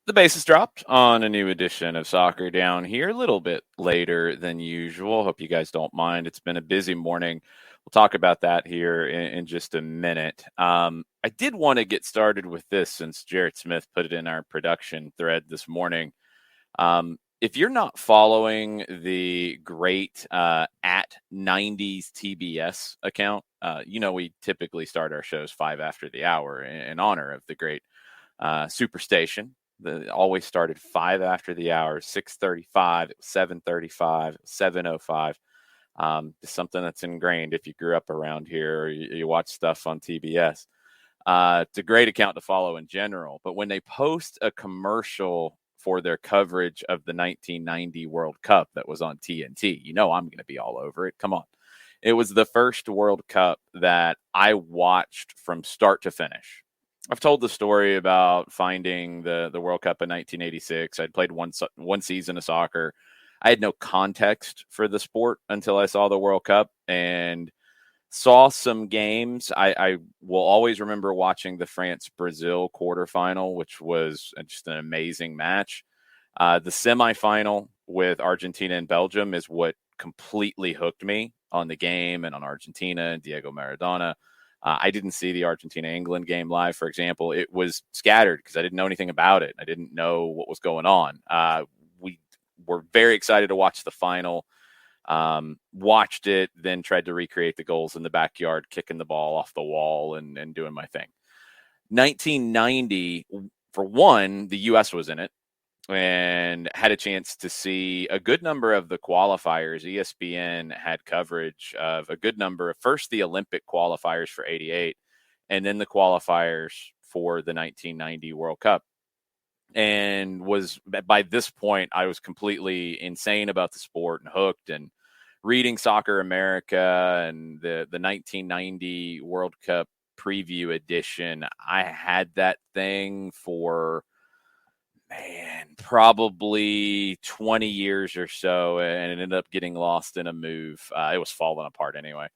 The bases dropped on a new edition of Soccer Down here, a little bit later than usual. Hope you guys don't mind. It's been a busy morning. We'll talk about that here in just a minute. I did want to get started with this since Jarrett Smith put it in our production thread this morning. If you're not following the great at 90s TBS account, we typically start our shows 5 after the hour in honor of the great Superstation. Always started 5 after the hour, 6:35, 7:35, 7:05. Just something that's ingrained if you grew up around here or you watch stuff on TBS. It's a great account to follow in general. But when they post a commercial for their coverage of the 1990 World Cup that was on TNT, I'm going to be all over it. Come on. It was the first World Cup that I watched from start to finish. I've told the story about finding the World Cup in 1986. I'd played one season of soccer. I had no context for the sport until I saw the World Cup and saw some games. I will always remember watching the France-Brazil quarterfinal, which was just an amazing match. The semifinal with Argentina and Belgium is what completely hooked me on the game and on Argentina and Diego Maradona. I didn't see the Argentina-England game live, for example. It was scattered because I didn't know anything about it. I didn't know what was going on. We were very excited to watch the final, watched it, then tried to recreate the goals in the backyard, kicking the ball off the wall and doing my thing. 1990, for one, the U.S. was in it and had a chance to see a good number of the qualifiers. ESPN had coverage of a good number of first the Olympic qualifiers for 88 and then the qualifiers for the 1990 World Cup. And by this point, I was completely insane about the sport and hooked and reading Soccer America and the 1990 World Cup preview edition. I had that thing for probably 20 years or so, and it ended up getting lost in a move. It was falling apart anyway.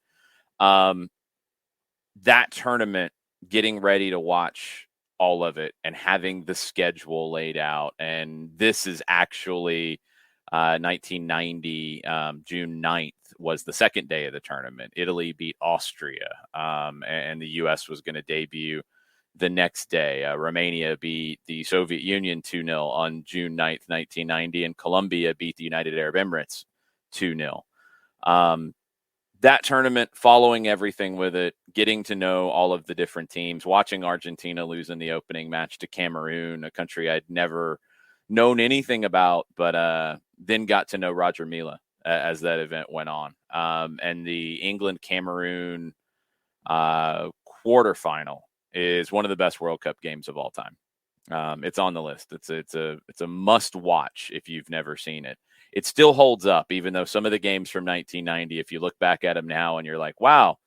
That tournament, getting ready to watch all of it and having the schedule laid out. And this is actually 1990, June 9th was the second day of the tournament. Italy beat Austria, and the U.S. was going to debut the next day. Romania beat the Soviet Union 2-0 on June 9th, 1990, and Colombia beat the United Arab Emirates 2-0. That tournament, following everything with it, getting to know all of the different teams, watching Argentina lose in the opening match to Cameroon, a country I'd never known anything about, but then got to know Roger Mila as that event went on. And the England-Cameroon quarterfinal is one of the best World Cup games of all time. It's on the list. It's a must watch if you've never seen it. It still holds up, even though some of the games from 1990, if you look back at them now and you're like, wow,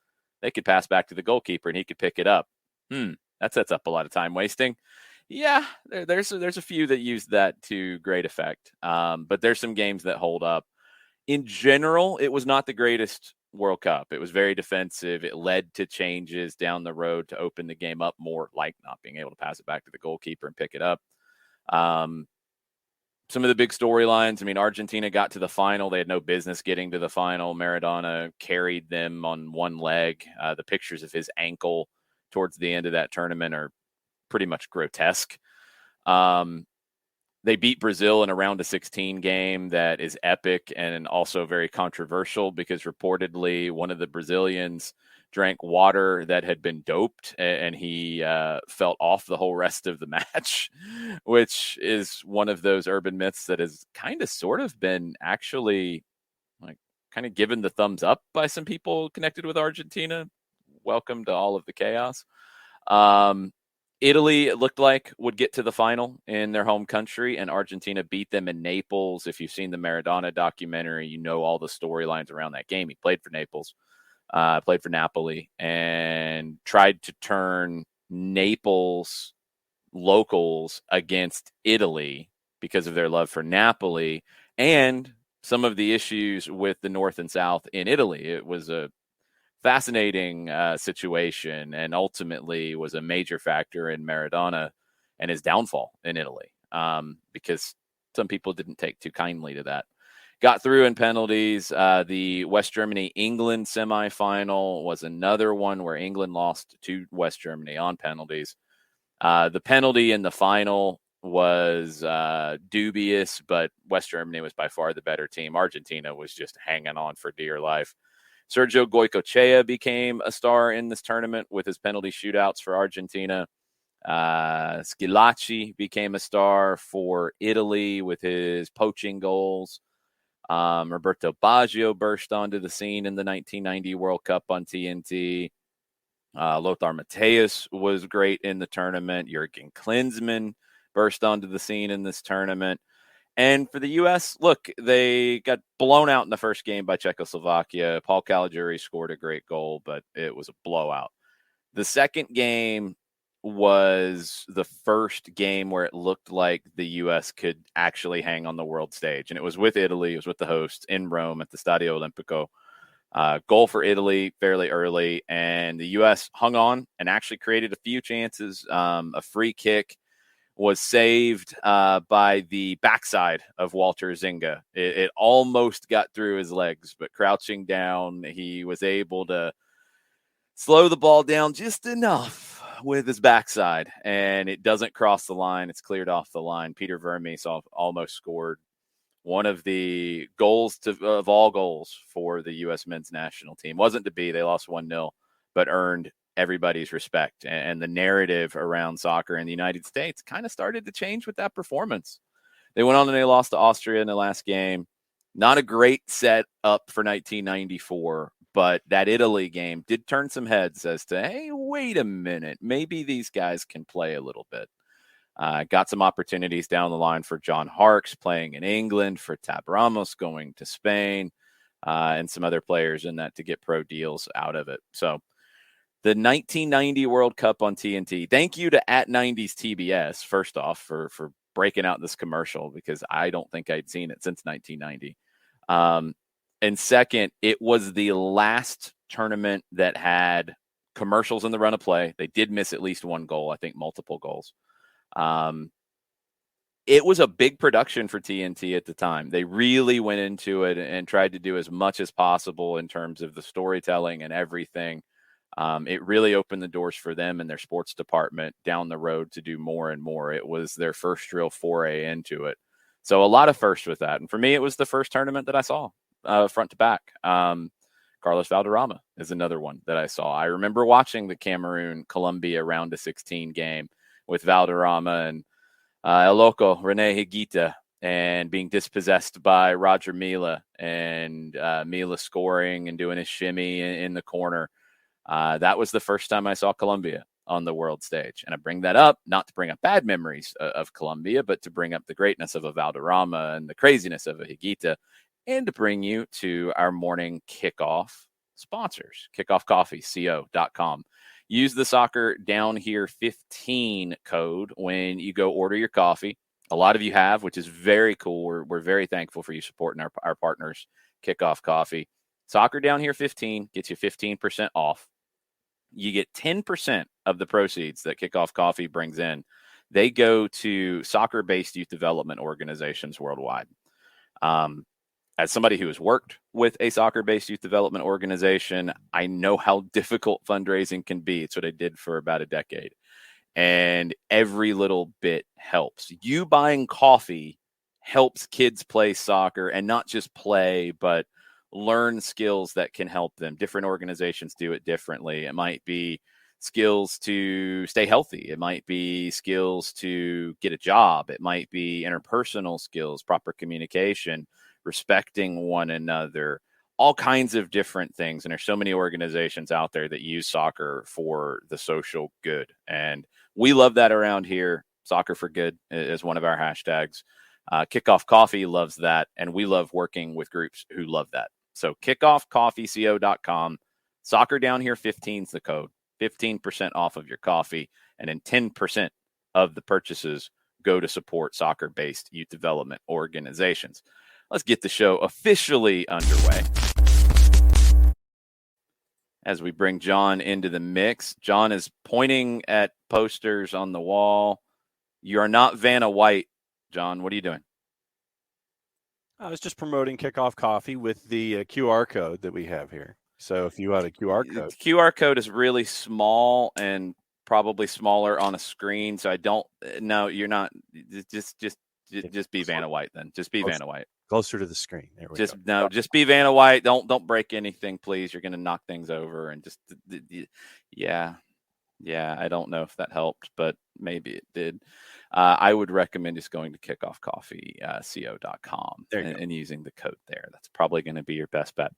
they could pass back to the goalkeeper and he could pick it up. That sets up a lot of time wasting. Yeah, there's a few that use that to great effect. But there's some games that hold up. In general, it was not the greatest World Cup. It was very defensive. It led to changes down the road to open the game up more, like not being able to pass it back to the goalkeeper and pick it up. Some of the big storylines, Argentina got to the final. They had no business getting to the final. Maradona carried them on one leg. The pictures of his ankle towards the end of that tournament are pretty much grotesque. They beat Brazil in a round of 16 game that is epic and also very controversial because reportedly one of the Brazilians drank water that had been doped and he felt off the whole rest of the match, which is one of those urban myths that has kind of sort of been actually like kind of given the thumbs up by some people connected with Argentina. Welcome to all of the chaos. Italy, it looked like, would get to the final in their home country, and Argentina beat them in Naples. If you've seen the Maradona documentary, you know all the storylines around that game. He played for Naples, played for Napoli, and tried to turn Naples locals against Italy because of their love for Napoli and some of the issues with the North and South in Italy. It was a fascinating situation and ultimately was a major factor in Maradona and his downfall in Italy. because some people didn't take too kindly to that. Got through in penalties. The West Germany-England semifinal was another one where England lost to West Germany on penalties. The penalty in the final was dubious, but West Germany was by far the better team. Argentina was just hanging on for dear life. Sergio Goycochea became a star in this tournament with his penalty shootouts for Argentina. Schillaci became a star for Italy with his poaching goals. Roberto Baggio burst onto the scene in the 1990 World Cup on TNT. Lothar Matthäus was great in the tournament. Jurgen Klinsmann burst onto the scene in this tournament. And for the U.S., look, they got blown out in the first game by Czechoslovakia. Paul Caligiuri scored a great goal, but it was a blowout. The second game was the first game where it looked like the U.S. could actually hang on the world stage. And it was with Italy. It was with the hosts in Rome at the Stadio Olimpico. Goal for Italy fairly early, and the U.S. hung on and actually created a few chances. A free kick was saved by the backside of Walter Zinga. It almost got through his legs, but crouching down, he was able to slow the ball down just enough with his backside, and it doesn't cross the line. It's cleared off the line. Peter Vermes almost scored one of the goals of all goals for the U.S. men's national team. Wasn't to be. They lost 1-0, but earned everybody's respect. And the narrative around soccer in the United States kind of started to change with that performance. They went on and they lost to Austria in the last game. Not a great set up for 1994, but that Italy game did turn some heads as to, hey, wait a minute, maybe these guys can play a little bit. Got some opportunities down the line for John Harkes playing in England, for Tab Ramos going to Spain, and some other players in that to get pro deals out of it. So the 1990 World Cup on TNT. Thank you to @90s TBS, first off, for breaking out this commercial, because I don't think I'd seen it since 1990. And second, it was the last tournament that had commercials in the run of play. They did miss at least one goal, I think multiple goals. It was a big production for TNT at the time. They really went into it and tried to do as much as possible in terms of the storytelling and everything. It really opened the doors for them and their sports department down the road to do more and more. It was their first real foray into it. So a lot of firsts with that. And for me, it was the first tournament that I saw front to back. Carlos Valderrama is another one that I saw. I remember watching the Cameroon-Colombia round of 16 game with Valderrama and El Loco, Rene Higuita, and being dispossessed by Roger Mila, and Mila scoring and doing his shimmy in the corner. That was the first time I saw Colombia on the world stage. And I bring that up, not to bring up bad memories of Colombia, but to bring up the greatness of a Valderrama and the craziness of a Higuita, and to bring you to our morning kickoff sponsors, kickoffcoffeeco.com. Use the Soccer Down Here 15 code when you go order your coffee. A lot of you have, which is very cool. We're very thankful for you supporting our partners, Kickoff Coffee. Soccer Down Here 15 gets you 15% off. You get 10% of the proceeds that Kickoff Coffee brings in. They go to soccer-based youth development organizations worldwide. As somebody who has worked with a soccer-based youth development organization, I know how difficult fundraising can be. It's what I did for about a decade. And every little bit helps. You buying coffee helps kids play soccer, and not just play, but learn skills that can help them. Different organizations do it differently. It might be skills to stay healthy. It might be skills to get a job. It might be interpersonal skills, proper communication, respecting one another, all kinds of different things. And there's so many organizations out there that use soccer for the social good. And we love that around here. Soccer for Good is one of our hashtags. Kickoff Coffee loves that. And we love working with groups who love that. So kickoffcoffeeco.com. Soccer Down Here 15 is the code. 15% off of your coffee. And then 10% of the purchases go to support soccer-based youth development organizations. Let's get the show officially underway. As we bring John into the mix, John is pointing at posters on the wall. You are not Vanna White John, what are you doing? I was just promoting Kickoff Coffee with the QR code that we have here. So if you had a QR code, The QR code is really small and probably smaller on a screen. So I don't. No, you're not. Just be Vanna White then. Just be Vanna White. Closer to the screen. There we go. Just be Vanna White. Don't break anything, please. You're going to knock things over and just yeah. I don't know if that helped, but maybe it did. I would recommend just going to kickoffcoffeeco.com and using the code there. That's probably going to be your best bet.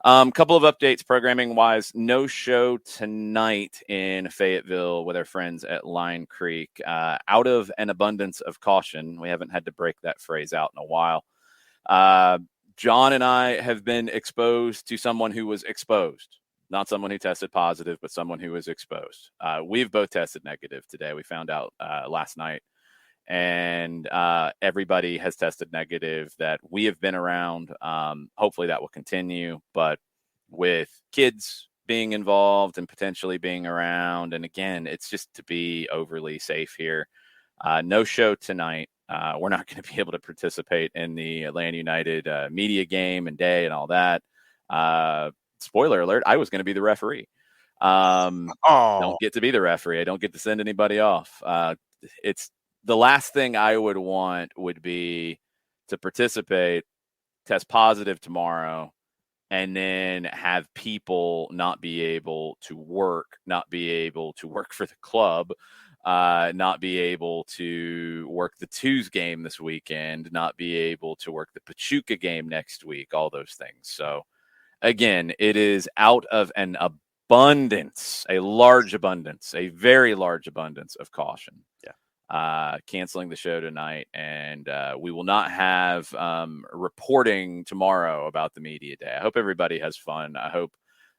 Couple of updates programming wise. No show tonight in Fayetteville with our friends at Line Creek. Out of an abundance of caution. We haven't had to break that phrase out in a while. John and I have been exposed to someone who was exposed. Not someone who tested positive, but someone who was exposed. We've both tested negative today. We found out last night. And everybody has tested negative that we have been around. Hopefully that will continue. But with kids being involved and potentially being around, and again, it's just to be overly safe here. No show tonight. We're not going to be able to participate in the Atlanta United media game and day and all that. Spoiler alert, I was going to be the referee. Don't get to be the referee. I don't get to send anybody off. It's the last thing I would want would be to participate, test positive tomorrow, and then have people not be able to work for the club, not be able to work the Twos game this weekend, not be able to work the Pachuca game next week, all those things. So, again, it is out of an abundance, a very large abundance of caution. Yeah. Canceling the show tonight, and we will not have reporting tomorrow about the media day. I hope everybody has fun. I hope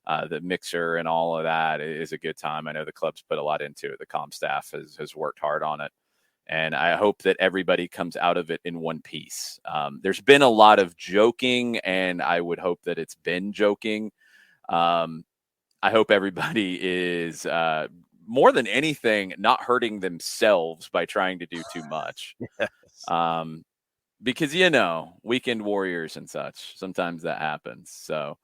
the mixer and all of that is a good time. I know the club's put a lot into it. The comm staff has worked hard on it. And I hope that everybody comes out of it in one piece. There's been a lot of joking, and I would hope that it's been joking. I hope everybody is, more than anything, not hurting themselves by trying to do too much. Yes. Because, weekend warriors and such, sometimes that happens. So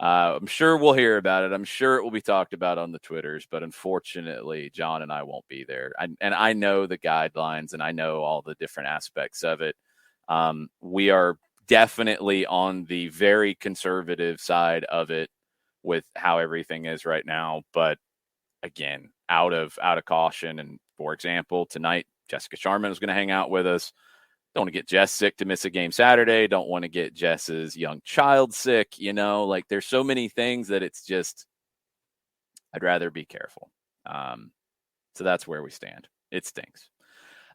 I'm sure we'll hear about it. I'm sure it will be talked about on the Twitters, but unfortunately, John and I won't be there. And I know the guidelines and I know all the different aspects of it. We are definitely on the very conservative side of it with how everything is right now. But again, out of caution. And for example, tonight, Jessica Sharman is going to hang out with us. Don't want to get Jess sick to miss a game Saturday. Don't want to get Jess's young child sick. There's so many things that it's just, I'd rather be careful. So that's where we stand. It stinks.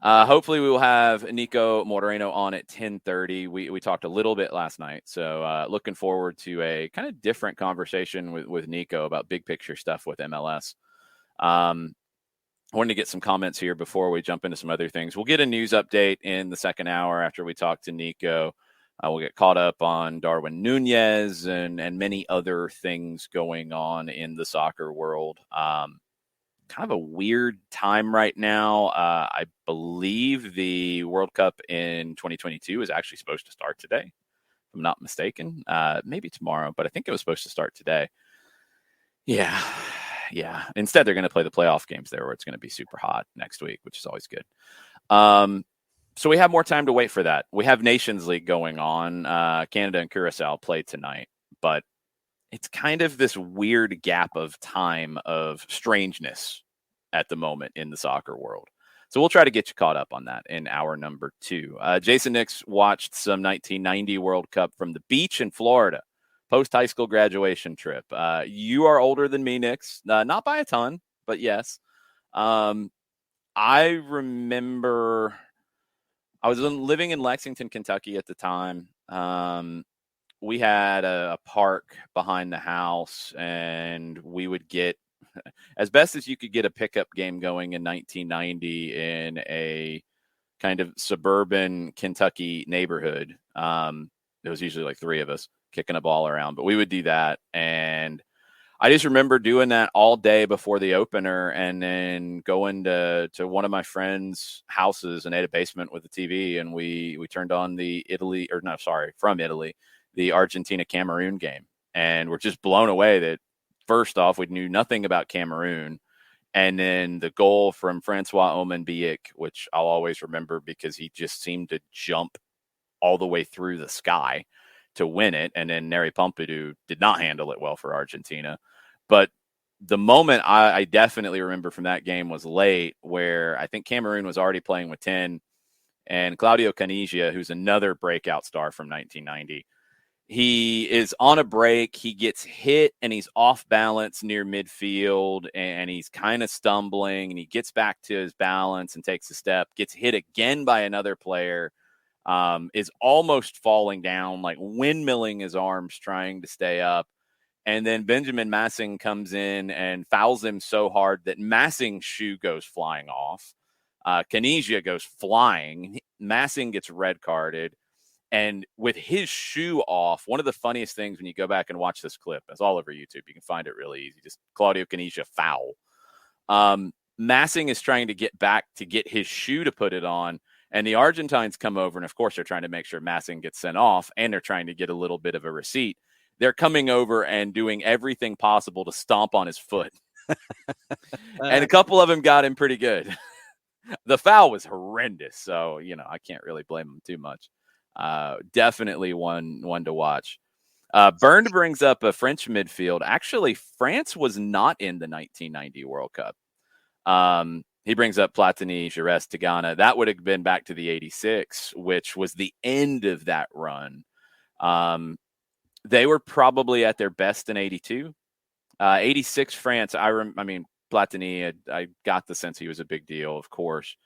Hopefully we will have Niko Moreno on at 10:30. We talked a little bit last night. So looking forward to a kind of different conversation with Niko about big picture stuff with MLS. I wanted to get some comments here before we jump into some other things. We'll get a news update in the second hour after we talk to Niko. We'll get caught up on Darwin Nunez and many other things going on in the soccer world. Kind of a weird time right now. I believe the World Cup in 2022 is actually supposed to start today, if I'm not mistaken. Maybe tomorrow, but I think it was supposed to start today. Yeah. Instead, they're going to play the playoff games there where it's going to be super hot next week, which is always good. So we have more time to wait for that. We have Nations League going on. Canada and Curacao play tonight, but it's kind of this weird gap of time of strangeness at the moment in the soccer world. So we'll try to get you caught up on that in hour number 2. Jason Nix watched some 1990 World Cup from the beach in Florida. Post-high school graduation trip. You are older than me, Nix. Not by a ton, but yes. I remember I was living in Lexington, Kentucky at the time. We had a park behind the house, and we would get, as best as you could get a pickup game going in 1990 in a kind of suburban Kentucky neighborhood. There was usually like 3 of us kicking a ball around, but we would do that. And I just remember doing that all day before the opener, and then going to one of my friends' houses, and they had a basement with a TV, and we turned on from Italy, the Argentina Cameroon game, and we're just blown away that first off we knew nothing about Cameroon, and then the goal from Francois Omenbiek, which I'll always remember because he just seemed to jump all the way through the sky to win it. And then Neri Pompidou did not handle it well for Argentina. But the moment I definitely remember from that game was late, where I think Cameroon was already playing with 10, and Claudio Caniggia, who's another breakout star from 1990, he is on a break. He gets hit and he's off balance near midfield, and he's kind of stumbling, and he gets back to his balance and takes a step, gets hit again by another player, is almost falling down, like windmilling his arms trying to stay up. And then Benjamin Massing comes in and fouls him so hard that Massing's shoe goes flying off. Caniggia goes flying. Massing gets red carded. And with his shoe off, one of the funniest things when you go back and watch this clip, it's all over YouTube. You can find it really easy. Just Claudio Caniggia foul. Massing is trying to get back to get his shoe to put it on. And the Argentines come over, and of course they're trying to make sure Massing gets sent off, and they're trying to get a little bit of a receipt. They're coming over and doing everything possible to stomp on his foot. And a couple of them got him pretty good. The foul was horrendous, so, I can't really blame him too much. Definitely one to watch. Bernd brings up a French midfield. Actually, France was not in the 1990 World Cup. He brings up Platini, Giresse, Tigana. That would have been back to the 86, which was the end of that run. They were probably at their best in 82. 86 France, Platini, I got the sense he was a big deal, of course.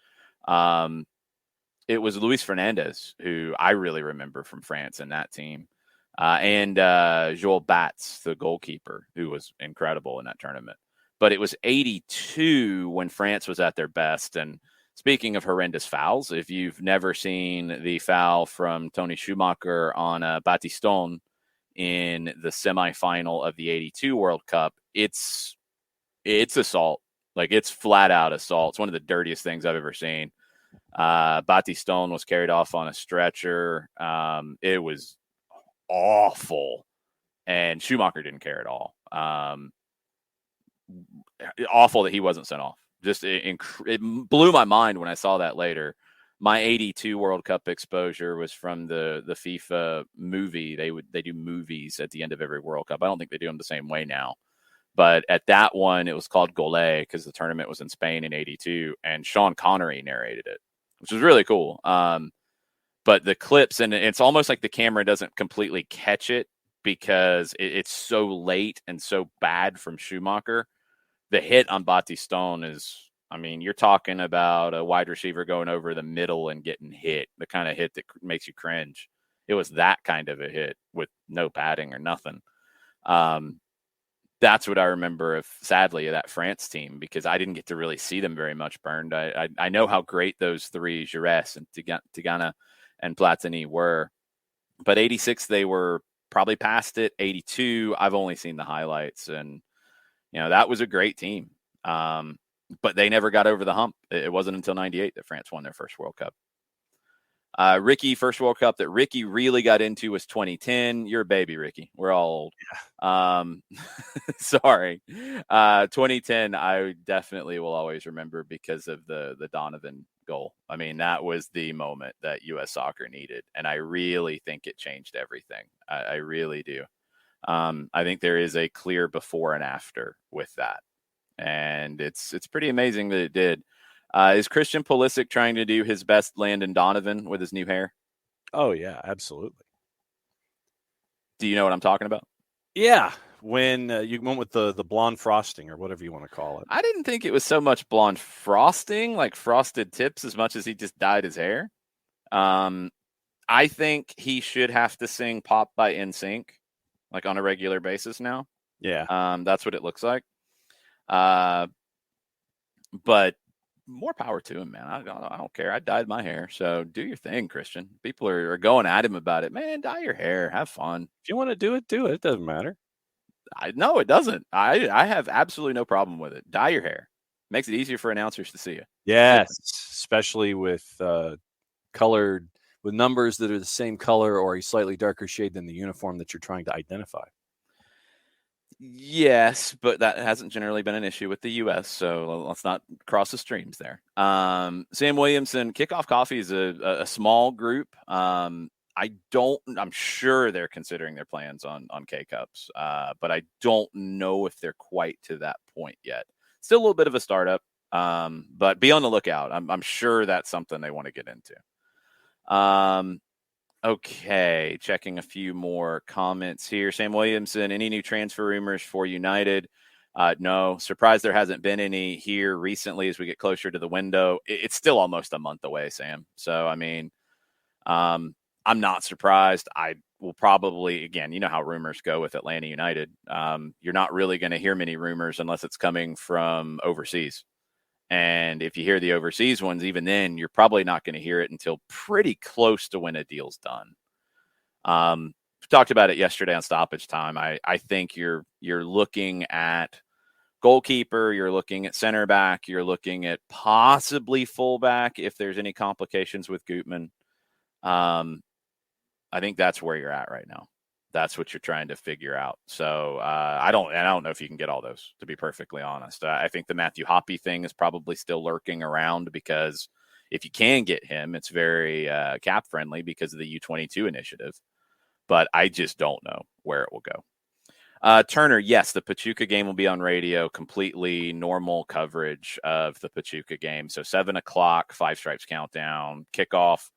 It was Luis Fernandez, who I really remember from France in that team. And Joel Batz, the goalkeeper, who was incredible in that tournament. But it was 82 when France was at their best. And speaking of horrendous fouls, if you've never seen the foul from Tony Schumacher on Battiston in the semifinal of the 82 World Cup, it's assault. Like, it's flat out assault. It's one of the dirtiest things I've ever seen. Battiston was carried off on a stretcher. It was awful. And Schumacher didn't care at all. Awful that he wasn't sent off. Just it blew my mind when I saw that later. My 82 World Cup exposure was from the FIFA movie. They do movies at the end of every World Cup. I don't think they do them the same way now. But at that one, it was called Gole because the tournament was in Spain in 82, and Sean Connery narrated it, which was really cool. But the clips, and it's almost like the camera doesn't completely catch it because it's so late and so bad from Schumacher. The hit on Battiston is, you're talking about a wide receiver going over the middle and getting hit, the kind of hit that makes you cringe. It was that kind of a hit with no padding or nothing. That's what I remember sadly, of that France team, because I didn't get to really see them very much burned. I know how great those three, Giresse and Tigana and Platini, were. But 86, they were probably past it. 82, I've only seen the highlights. And, that was a great team. But they never got over the hump. It wasn't until 98 that France won their first World Cup. Ricky, first World Cup that Ricky really got into was 2010. You're a baby, Ricky. We're all old. Yeah. Sorry. 2010, I definitely will always remember because of the Donovan goal. That was the moment that U.S. soccer needed, and I really think it changed everything. I really do. I think there is a clear before and after with that, and it's pretty amazing that it did. Is Christian Pulisic trying to do his best Landon Donovan with his new hair? Oh, yeah, absolutely. Do you know what I'm talking about? Yeah, when you went with the blonde frosting or whatever you want to call it. I didn't think it was so much blonde frosting, like frosted tips, as much as he just dyed his hair. I think he should have to sing Pop by NSYNC, like on a regular basis now. Yeah. That's what it looks like. But more power to him, man. I don't care. I dyed my hair. So do your thing, Christian. People are going at him about it. Man, dye your hair. Have fun. If you want to do it, do it. It doesn't matter. No, it doesn't. I have absolutely no problem with it. Dye your hair. Makes it easier for announcers to see you. Yes, especially with colored with numbers that are the same color or a slightly darker shade than the uniform that you're trying to identify. Yes, but that hasn't generally been an issue with the U.S., so let's not cross the streams there. Sam Williamson, Kickoff Coffee is a small group. I'm sure they're considering their plans on K-Cups, but I don't know if they're quite to that point yet. Still a little bit of a startup, but be on the lookout. I'm sure that's something they want to get into. Okay, checking a few more comments here. Sam Williamson, any new transfer rumors for United? No, surprised there hasn't been any here recently as we get closer to the window. It's still almost a month away, Sam. So, I mean, I'm not surprised. I will probably, again, you know how rumors go with Atlanta United. You're not really going to hear many rumors unless it's coming from overseas. And if you hear the overseas ones, even then, you're probably not going to hear it until pretty close to when a deal's done. We talked about it yesterday on Stoppage Time. I think you're looking at goalkeeper, you're looking at center back, you're looking at possibly fullback if there's any complications with Gutman. I think that's where you're at right now. That's what you're trying to figure out. So I don't know if you can get all those, to be perfectly honest. I think the Matthew Hoppe thing is probably still lurking around because if you can get him, it's very cap friendly because of the U22 initiative. But I just don't know where it will go. Turner, yes, the Pachuca game will be on radio, completely normal coverage of the Pachuca game. So 7 o'clock, Five Stripes countdown, kickoff.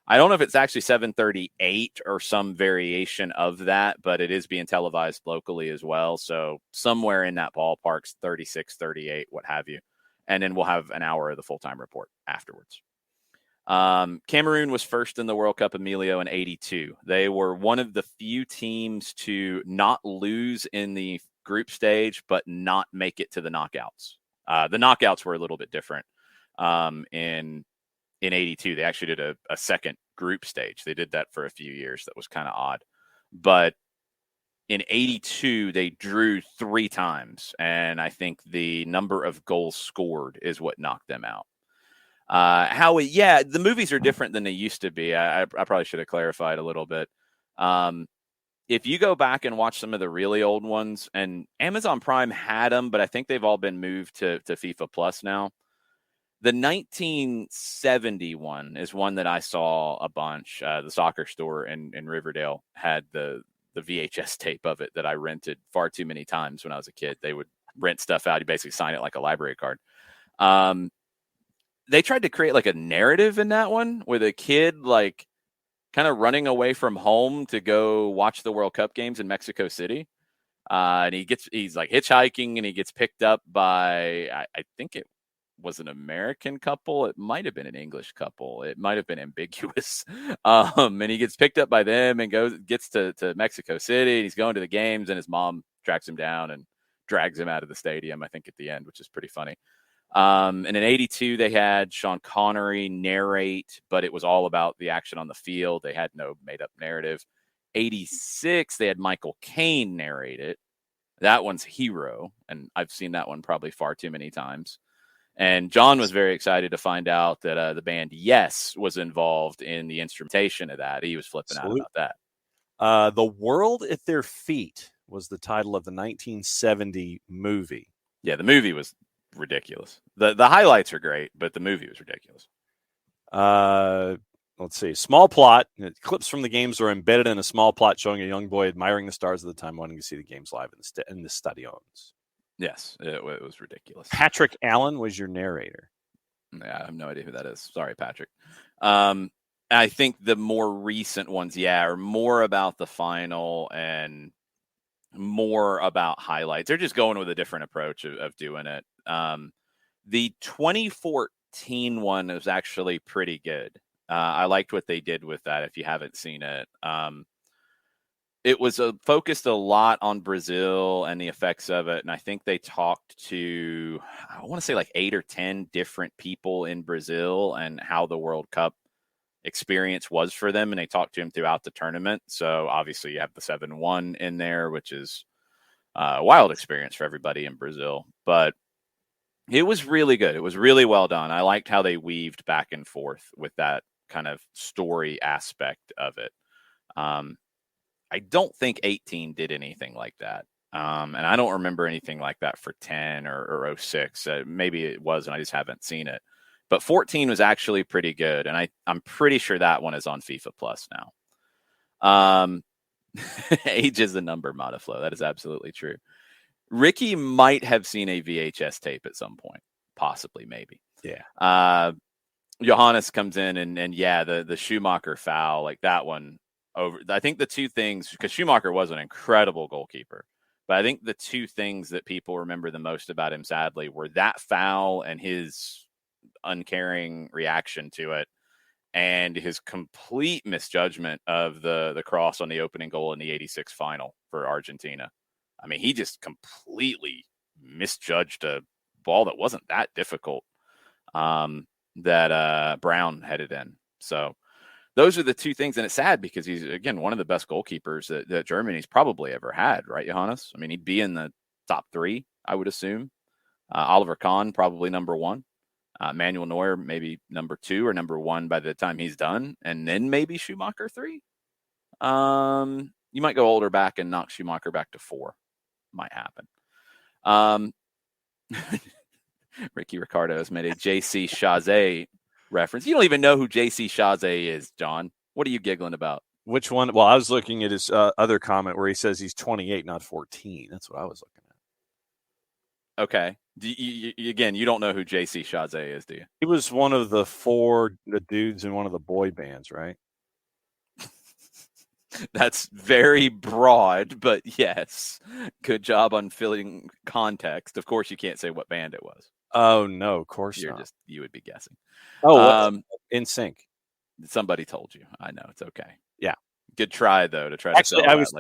I don't know if it's actually 7:38 or some variation of that, but it is being televised locally as well. So somewhere in that ballpark, 36, 38, what have you. And then we'll have an hour of the full-time report afterwards. Cameroon was first in the World Cup, Emilio, in 82. They were one of the few teams to not lose in the group stage, but not make it to the knockouts. The knockouts were a little bit different in 82. They actually did a second group stage. They did that for a few years. That was kind of odd. But in 82, they drew 3 times. And I think the number of goals scored is what knocked them out. The movies are different than they used to be. I probably should have clarified a little bit. If you go back and watch some of the really old ones, and Amazon Prime had them, but I think they've all been moved to FIFA Plus now. The 1971 is one that I saw a bunch. The soccer store in Riverdale had the VHS tape of it that I rented far too many times when I was a kid. They would rent stuff out. You basically sign it like a library card. They tried to create like a narrative in that one with a kid like kind of running away from home to go watch the World Cup games in Mexico City. And he's like hitchhiking and he gets picked up by, I think it was an American couple. It might have been an English couple. It might have been ambiguous. And he gets picked up by them and gets to Mexico City. And he's going to the games and his mom tracks him down and drags him out of the stadium, I think, at the end, which is pretty funny. And in 82, they had Sean Connery narrate, but it was all about the action on the field. They had no made-up narrative. 86, they had Michael Caine narrate it. That one's Hero, and I've seen that one probably far too many times. And John was very excited to find out that the band Yes was involved in the instrumentation of that. He was flipping out about that. The World at Their Feet was the title of the 1970 movie. Yeah, the movie was ridiculous. The highlights are great, but the movie was ridiculous. Let's see. Small plot. Clips from the games are embedded in a small plot showing a young boy admiring the stars of the time, wanting to see the games live in the stadions. Yes, it was ridiculous. Patrick Allen was your narrator. Yeah, I have no idea who that is. Sorry, Patrick. I think the more recent ones, are more about the final and more about highlights. They're just going with a different approach of doing it. The 2014 one was actually pretty good. I liked what they did with that. If you haven't seen it, it was focused a lot on Brazil and the effects of it. And I think they talked to, I want to say like 8 or 10 different people in Brazil and how the World Cup experience was for them. And they talked to him throughout the tournament. So obviously you have the 7-1 in there, which is Wild experience for everybody in Brazil, but it was really good. It was really well done. I liked how they weaved back and forth with that kind of story aspect of it. I don't think 18 did anything like that. And I don't remember anything like that for 10 or 06. Maybe it was, and I just haven't seen it. But 14 was actually pretty good, and I'm pretty sure that one is on FIFA Plus now. Age is a number, Modiflow. That is absolutely true. Ricky might have seen a VHS tape at some point, possibly, maybe. Yeah. Johannes comes in and yeah, the Schumacher foul, like that one over. I think the two things, because Schumacher was an incredible goalkeeper, but I think the two things that people remember the most about him, sadly, were that foul and his uncaring reaction to it, and his complete misjudgment of the cross on the opening goal in the 86 final for Argentina. I mean, he just completely misjudged a ball that wasn't that difficult, that Brown headed in. So those are the two things. And it's sad because he's, again, one of the best goalkeepers that Germany's probably ever had, right, Johannes? I mean, he'd be in the top 3, I would assume. Oliver Kahn, probably number 1. Manuel Neuer, maybe number 2 or number 1 by the time he's done. And then maybe Schumacher 3. You might go older back and knock Schumacher back to 4. Might happen. Ricky Ricardo has made a J.C. Chazé reference. You don't even know who J.C. Chazé is, John. What are you giggling about? Which one? Well, I was looking at his other comment where he says he's 28, not 14. That's what I was looking at. Okay. Again, you don't know who J.C. Chazé is, do you? He was one of the 4 dudes in one of the boy bands, right? That's very broad, but yes. Good job on filling context. Of course, you can't say what band it was. Oh, no, of course not. You would be guessing. Oh, In Sync. Somebody told you. I know. It's okay. Yeah. Good try, though, to try to actually. sell I was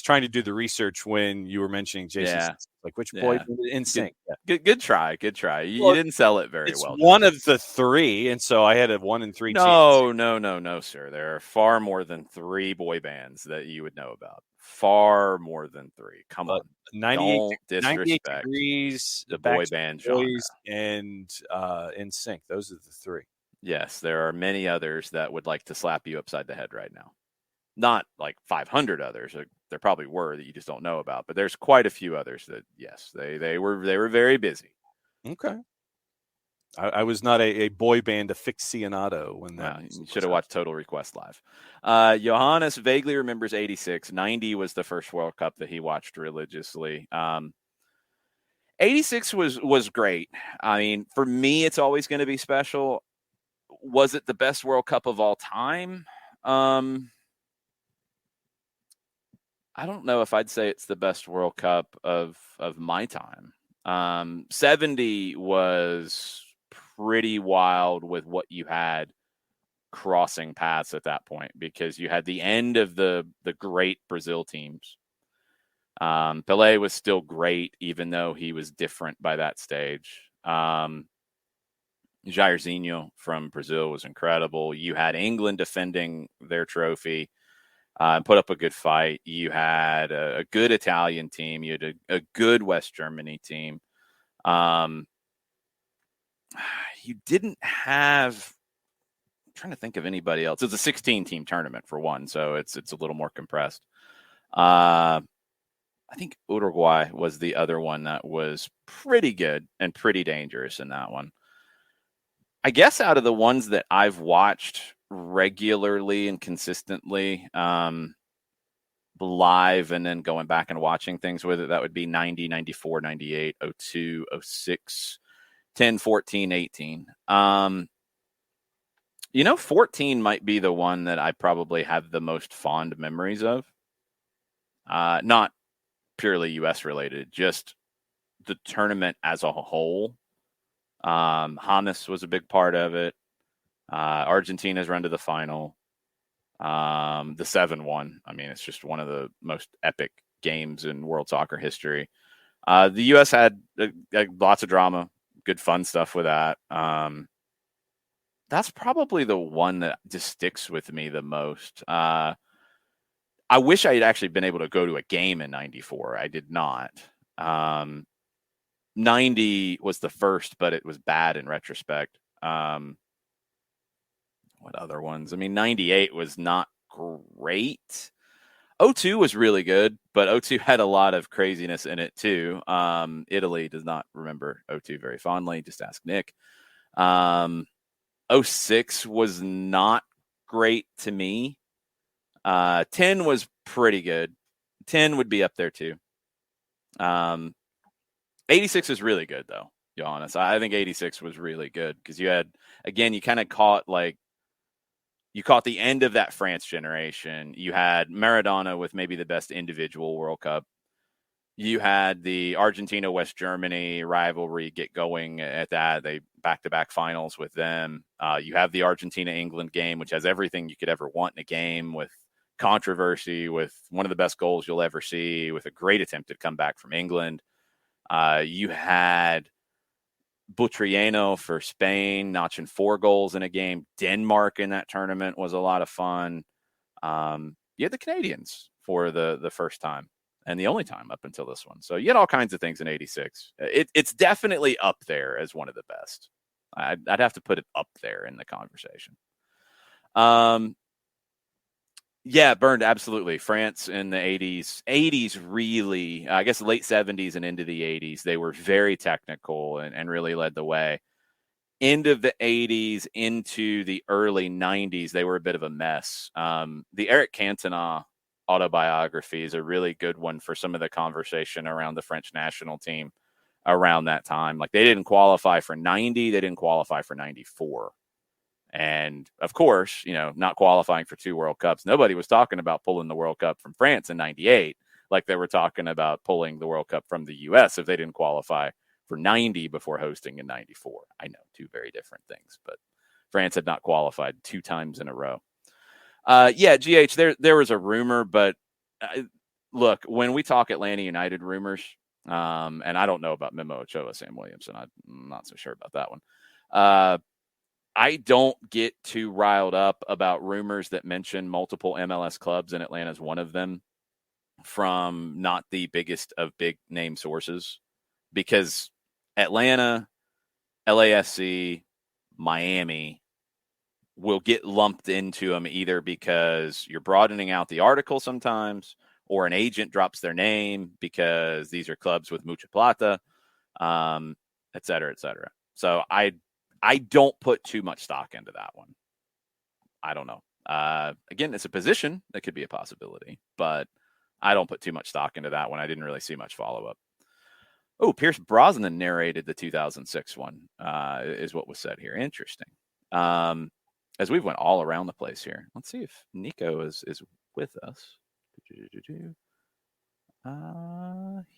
trying to do the research when you were mentioning Jason. Yeah. Like which boy In Sync? Good try. You didn't sell it very well. It's one of the 3, and so I had a 1 in 3 chance. No, sir. There are far more than 3 boy bands that you would know about. Far more than 3. Come on. 98 disrespect Degrees, the boy band genre. And In Sync. Those are the 3. Yes, there are many others that would like to slap you upside the head right now. Not like 500 others. There probably were that you just don't know about, but there's quite a few others that, yes, they were very busy. Okay. I was not a boy band aficionado when that. You should have watched Total Request Live. Johannes vaguely remembers 86. 90 was the first World Cup that he watched religiously. 86 was great. I mean, for me, it's always going to be special. Was it the best World Cup of all time? I don't know if I'd say it's the best World Cup of my time. 70 was pretty wild with what you had crossing paths at that point, because you had the end of the great Brazil teams. Pelé was still great, even though he was different by that stage. Jairzinho from Brazil was incredible. You had England defending their trophy. Put up a good fight. You had a good Italian team. You had a good West Germany team. You didn't have. I'm trying to think of anybody else. It's a 16-team tournament for one, so it's a little more compressed. I think Uruguay was the other one that was pretty good and pretty dangerous in that one. I guess out of the ones that I've watched regularly and consistently live and then going back and watching things with it, that would be 90, 94, 98, 02, 06, 10, 14, 18. 14 might be the one that I probably have the most fond memories of. Not purely U.S. related, just the tournament as a whole. James was a big part of it. Argentina's run to the final. The 7-1. I mean, it's just one of the most epic games in world soccer history. The U.S. had lots of drama, good fun stuff with that. That's probably the one that just sticks with me the most. I wish I had actually been able to go to a game in 94. I did not. 90 was the first, but it was bad in retrospect. What other ones? I mean, 98 was not great. 02 was really good, but 02 had a lot of craziness in it too. Italy does not remember 02 very fondly. Just ask Nick. 06 was not great to me. 10 was pretty good. 10 would be up there too. 86 is really good though, Johannes. I think 86 was really good because you had, again, you kind of caught the end of that France generation. You had Maradona with maybe the best individual World Cup. You had the Argentina-West Germany rivalry get going at that. They back-to-back finals with them. You have the Argentina-England game, which has everything you could ever want in a game, with controversy, with one of the best goals you'll ever see, with a great attempted comeback from England. You had Butriano for Spain, notching 4 goals in a game. Denmark in that tournament was a lot of fun. You had the Canadians for the first time and the only time up until this one. So you had all kinds of things in 86. It's definitely up there as one of the best. I'd have to put it up there in the conversation. Yeah, burned, absolutely. France in the 80s. 80s really, I guess late 70s and into the 80s, they were very technical and really led the way. End of the 80s into the early 90s, they were a bit of a mess. The Eric Cantona autobiography is a really good one for some of the conversation around the French national team around that time. Like, they didn't qualify for 90, they didn't qualify for 94. And of course, not qualifying for 2 World Cups. Nobody was talking about pulling the World Cup from France in 98 like they were talking about pulling the World Cup from the U.S. if they didn't qualify for 90 before hosting in 94. I know, 2 very different things, but France had not qualified 2 times in a row. Yeah, GH, there was a rumor, but look, when we talk Atlanta United rumors, and I don't know about Memo Ochoa, Sam Williamson. I'm not so sure about that one. I don't get too riled up about rumors that mention multiple MLS clubs, and Atlanta's one of them, from not the biggest of big name sources, because Atlanta, LAFC, Miami will get lumped into them either because you're broadening out the article sometimes, or an agent drops their name because these are clubs with mucha plata, et cetera, et cetera. So I don't put too much stock into that one. I don't know. Again, it's a position that could be a possibility, but I don't put too much stock into that one. I didn't really see much follow-up. Oh, Pierce Brosnan narrated the 2006 one, is what was said here. Interesting. As we've went all around the place here. Let's see if Nico is with us.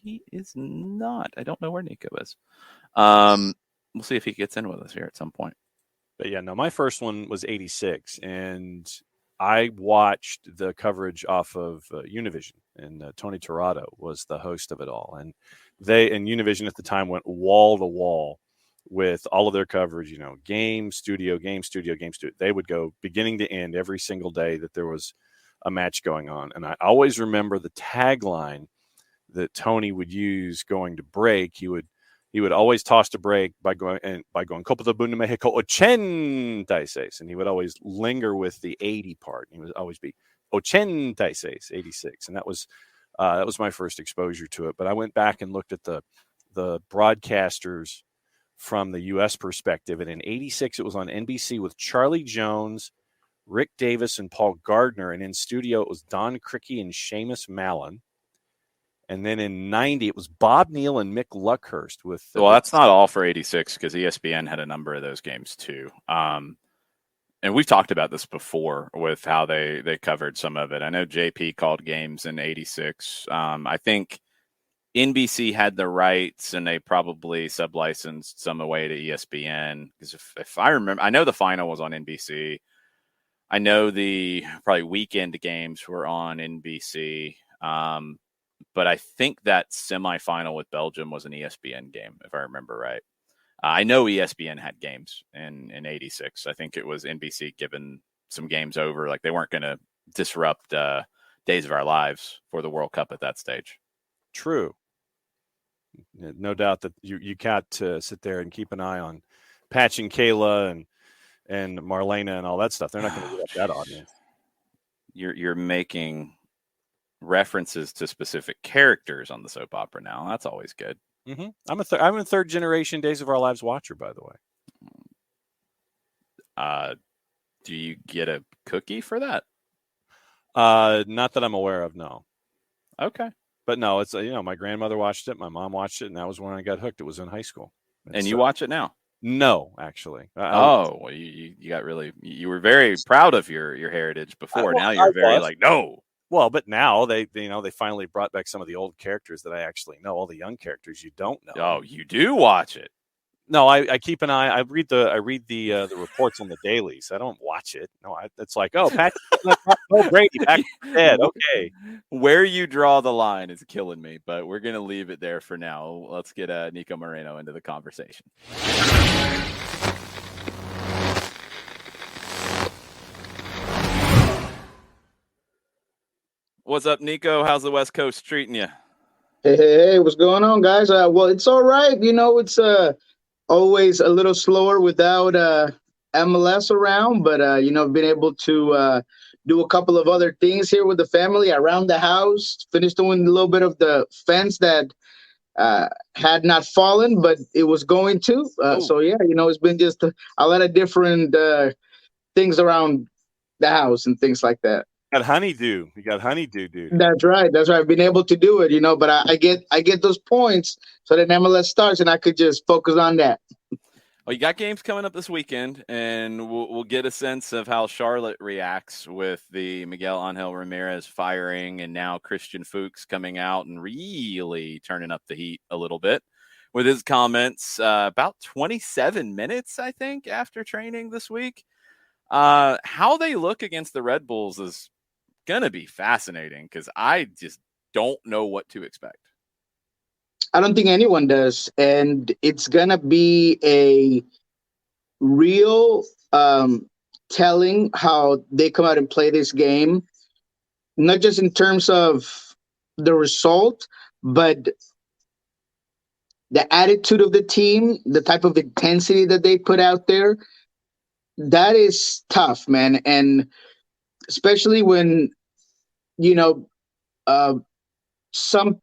He is not. I don't know where Nico is. We'll see if he gets in with us here at some point. But yeah, no, my first one was 86, and I watched the coverage off of Univision, and Tony Tirado was the host of it all. And Univision at the time went wall to wall with all of their coverage, game, studio. They would go beginning to end every single day that there was a match going on. And I always remember the tagline that Tony would use going to break. He would always toss to break by going Copa del Mundo Mexico 86, and he would always linger with the 80 part. He would always be 86, 86, and that was my first exposure to it. But I went back and looked at the broadcasters from the U.S. perspective, and in 86 it was on NBC with Charlie Jones, Rick Davis, and Paul Gardner, and in studio it was Don Criqui and Seamus Mallon. And then in 90, it was Bob Neal and Mick Luckhurst with. Well, that's not all for 86 because ESPN had a number of those games too. And we've talked about this before with how they covered some of it. I know JP called games in 86. I think NBC had the rights and they probably sub-licensed some away to ESPN. Because if I remember, I know the final was on NBC. I know the probably weekend games were on NBC. But I think that semifinal with Belgium was an ESPN game, if I remember right. I know ESPN had games in 86. I think it was NBC giving some games over. Like, they weren't going to disrupt Days of Our Lives for the World Cup at that stage. True. No doubt that you got to sit there and keep an eye on Patch and Kayla and Marlena and all that stuff. They're not going to get that audience. You're making references to specific characters on the soap opera now. That's always good. Mm-hmm. I'm a third generation Days of Our Lives watcher, by the way. Do you get a cookie for that? Not that I'm aware of, no. Okay. But no, it's my grandmother watched it, my mom watched it, and that was when I got hooked. It was in high school. And you watch it now? No, actually. Well, you got really, you were very proud of your heritage before. Now you're very like, no. Well, but now they finally brought back some of the old characters that I actually know. All the young characters you don't know. Oh, you do watch it? No, I keep an eye. I read the reports on the dailies. I don't watch it. No, it's like, oh, Patrick, Brady back from dead. Okay, where you draw the line is killing me, but we're gonna leave it there for now. Let's get Niko Moreno into the conversation. What's up, Niko? How's the West Coast treating you? Hey, what's going on, guys? Well, it's all right. It's always a little slower without MLS around, but been able to do a couple of other things here with the family around the house. Finished doing a little bit of the fence that had not fallen, but it was going to. So yeah, it's been just a lot of different things around the house and things like that. You got honeydew, dude. That's right. I've been able to do it, but I get those points so that MLS starts and I could just focus on that. Well, you got games coming up this weekend, and we'll get a sense of how Charlotte reacts with the Miguel Angel Ramirez firing, and now Christian Fuchs coming out and really turning up the heat a little bit with his comments about 27 minutes, I think, after training this week. How they look against the Red Bulls is going to be fascinating because I just don't know what to expect. I don't think anyone does. And it's going to be a real telling how they come out and play this game, not just in terms of the result, but the attitude of the team, the type of intensity that they put out there. That is tough, man. And especially when, some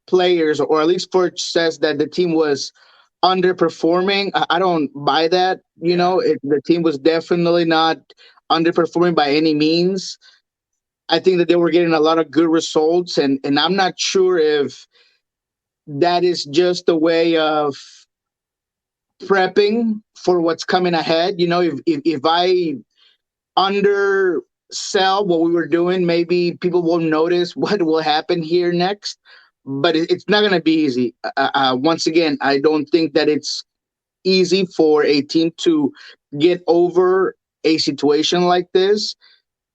players, or at least Forge says that the team was underperforming. I don't buy that. The team was definitely not underperforming by any means. I think that they were getting a lot of good results, and I'm not sure if that is just a way of prepping for what's coming ahead. If I undersell what we were doing, maybe people will notice what will happen here next. But it's not going to be easy. Once again, I don't think that it's easy for a team to get over a situation like this.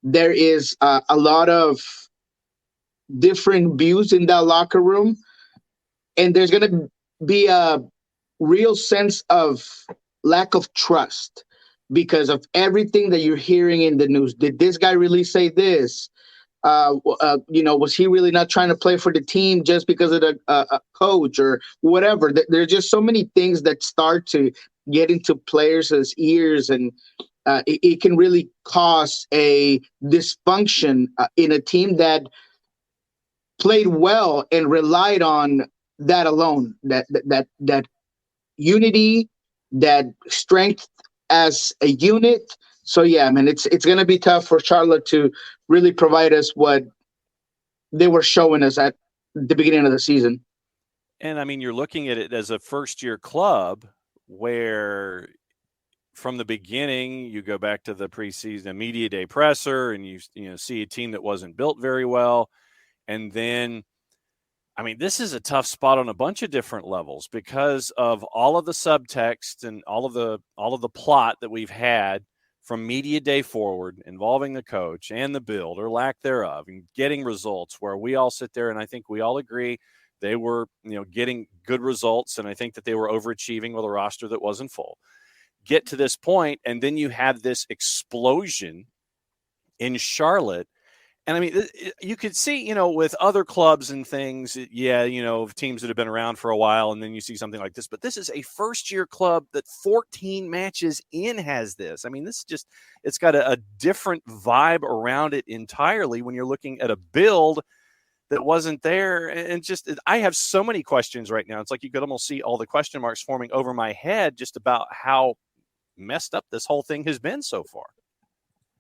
There is a lot of different views in that locker room, and there's going to be a real sense of lack of trust because of everything that you're hearing in the news. Did this guy really say this? Was he really not trying to play for the team just because of the coach or whatever? There's just so many things that start to get into players' ears, and it can really cause a dysfunction in a team that played well and relied on that alone, that unity, that strength as a unit. So yeah, man, it's going to be tough for Charlotte to really provide us what they were showing us at the beginning of the season. And I mean, you're looking at it as a first-year club where from the beginning, you go back to the preseason media day presser and you see a team that wasn't built very well. And then, I mean, this is a tough spot on a bunch of different levels because of all of the subtext and all of the plot that we've had from media day forward involving the coach and the build or lack thereof and getting results where we all sit there and I think we all agree they were, getting good results. And I think that they were overachieving with a roster that wasn't full. Get to this point, and then you have this explosion in Charlotte. And I mean, you could see, with other clubs and things, teams that have been around for a while, and then you see something like this. But this is a first-year club that 14 matches in has this. I mean, it's got a different vibe around it entirely when you're looking at a build that wasn't there. And I have so many questions right now. It's like you could almost see all the question marks forming over my head just about how messed up this whole thing has been so far.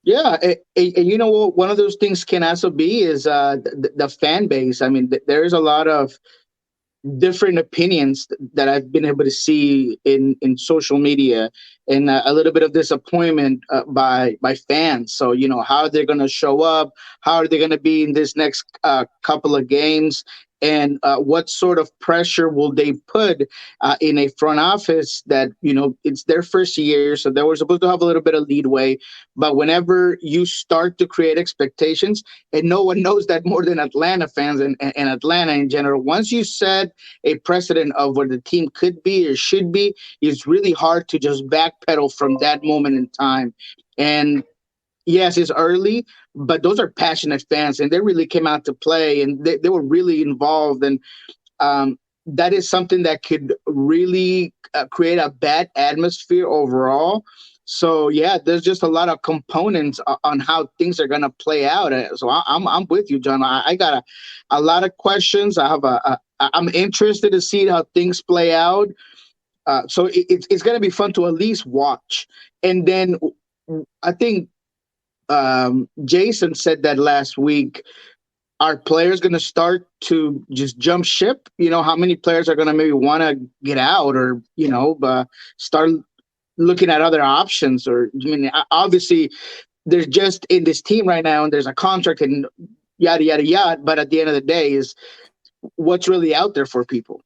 Yeah, and you know what? One of those things can also be is the fan base. I mean, there's a lot of different opinions that I've been able to see in social media, and a little bit of disappointment by fans. So how they're going to show up, how are they going to be in this next couple of games, and what sort of pressure will they put in a front office that it's their first year, so they were supposed to have a little bit of leadway. But whenever you start to create expectations, and no one knows that more than Atlanta fans and Atlanta in general, once you set a precedent of what the team could be or should be, it's really hard to just backpedal from that moment in time. And yes, it's early, but those are passionate fans, and they really came out to play, and they were really involved. And that is something that could really create a bad atmosphere overall. So yeah, there's just a lot of components on how things are gonna play out. So I'm with you, John. I got a lot of questions. I'm interested to see how things play out. So it's gonna be fun to at least watch. And then I think Jason said that last week. Are players going to start to just jump ship? How many players are going to maybe want to get out, or start looking at other options? Or obviously, there's just in this team right now, and there's a contract and yada yada yada. But at the end of the day, is what's really out there for people.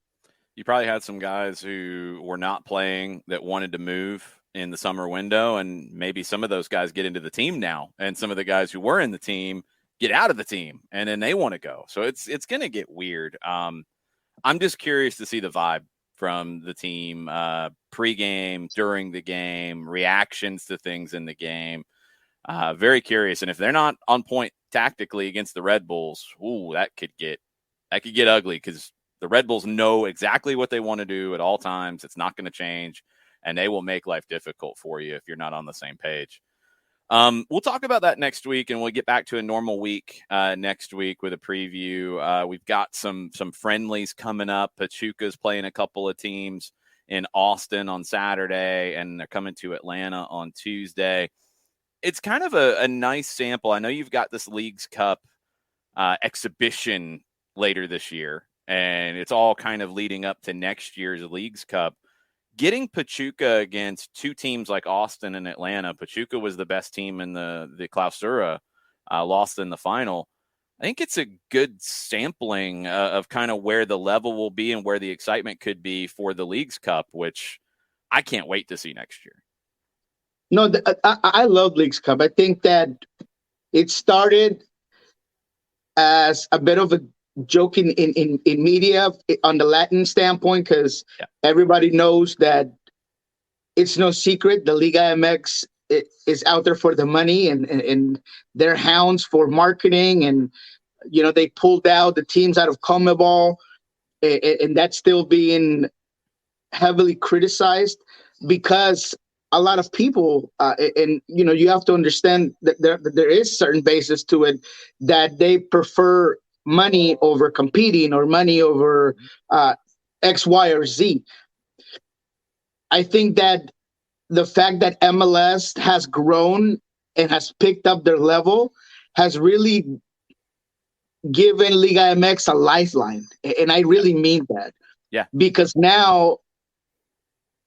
You probably had some guys who were not playing that wanted to move in the summer window, and maybe some of those guys get into the team now, and some of the guys who were in the team get out of the team, and then they want to go. So it's going to get weird. I'm just curious to see the vibe from the team pregame, during the game, reactions to things in the game. Very curious. And if they're not on point tactically against the Red Bulls, that could get ugly, because the Red Bulls know exactly what they want to do at all times. It's not going to change, and they will make life difficult for you if you're not on the same page. We'll talk about that next week, and we'll get back to a normal week next week with a preview. We've got some friendlies coming up. Pachuca's playing a couple of teams in Austin on Saturday, and they're coming to Atlanta on Tuesday. It's kind of a nice sample. I know you've got this Leagues Cup exhibition later this year, and it's all kind of leading up to next year's Leagues Cup. Getting Pachuca against two teams like Austin and Atlanta, Pachuca was the best team in the Clausura, lost in the final. I think it's a good sampling of kind of where the level will be and where the excitement could be for the Leagues Cup, which I can't wait to see next year. No, I love Leagues Cup. I think that it started as a bit of a joke in media on the Latin standpoint, because everybody knows that it's no secret the Liga MX is out there for the money, and they're hounds for marketing, and they pulled out the teams out of CONMEBOL, and that's still being heavily criticized because a lot of people and you have to understand that there is certain basis to it, that they prefer money over competing, or money over X, Y, or Z. I think that the fact that MLS has grown and has picked up their level has really given Liga MX a lifeline. And I really mean that. Yeah. Because now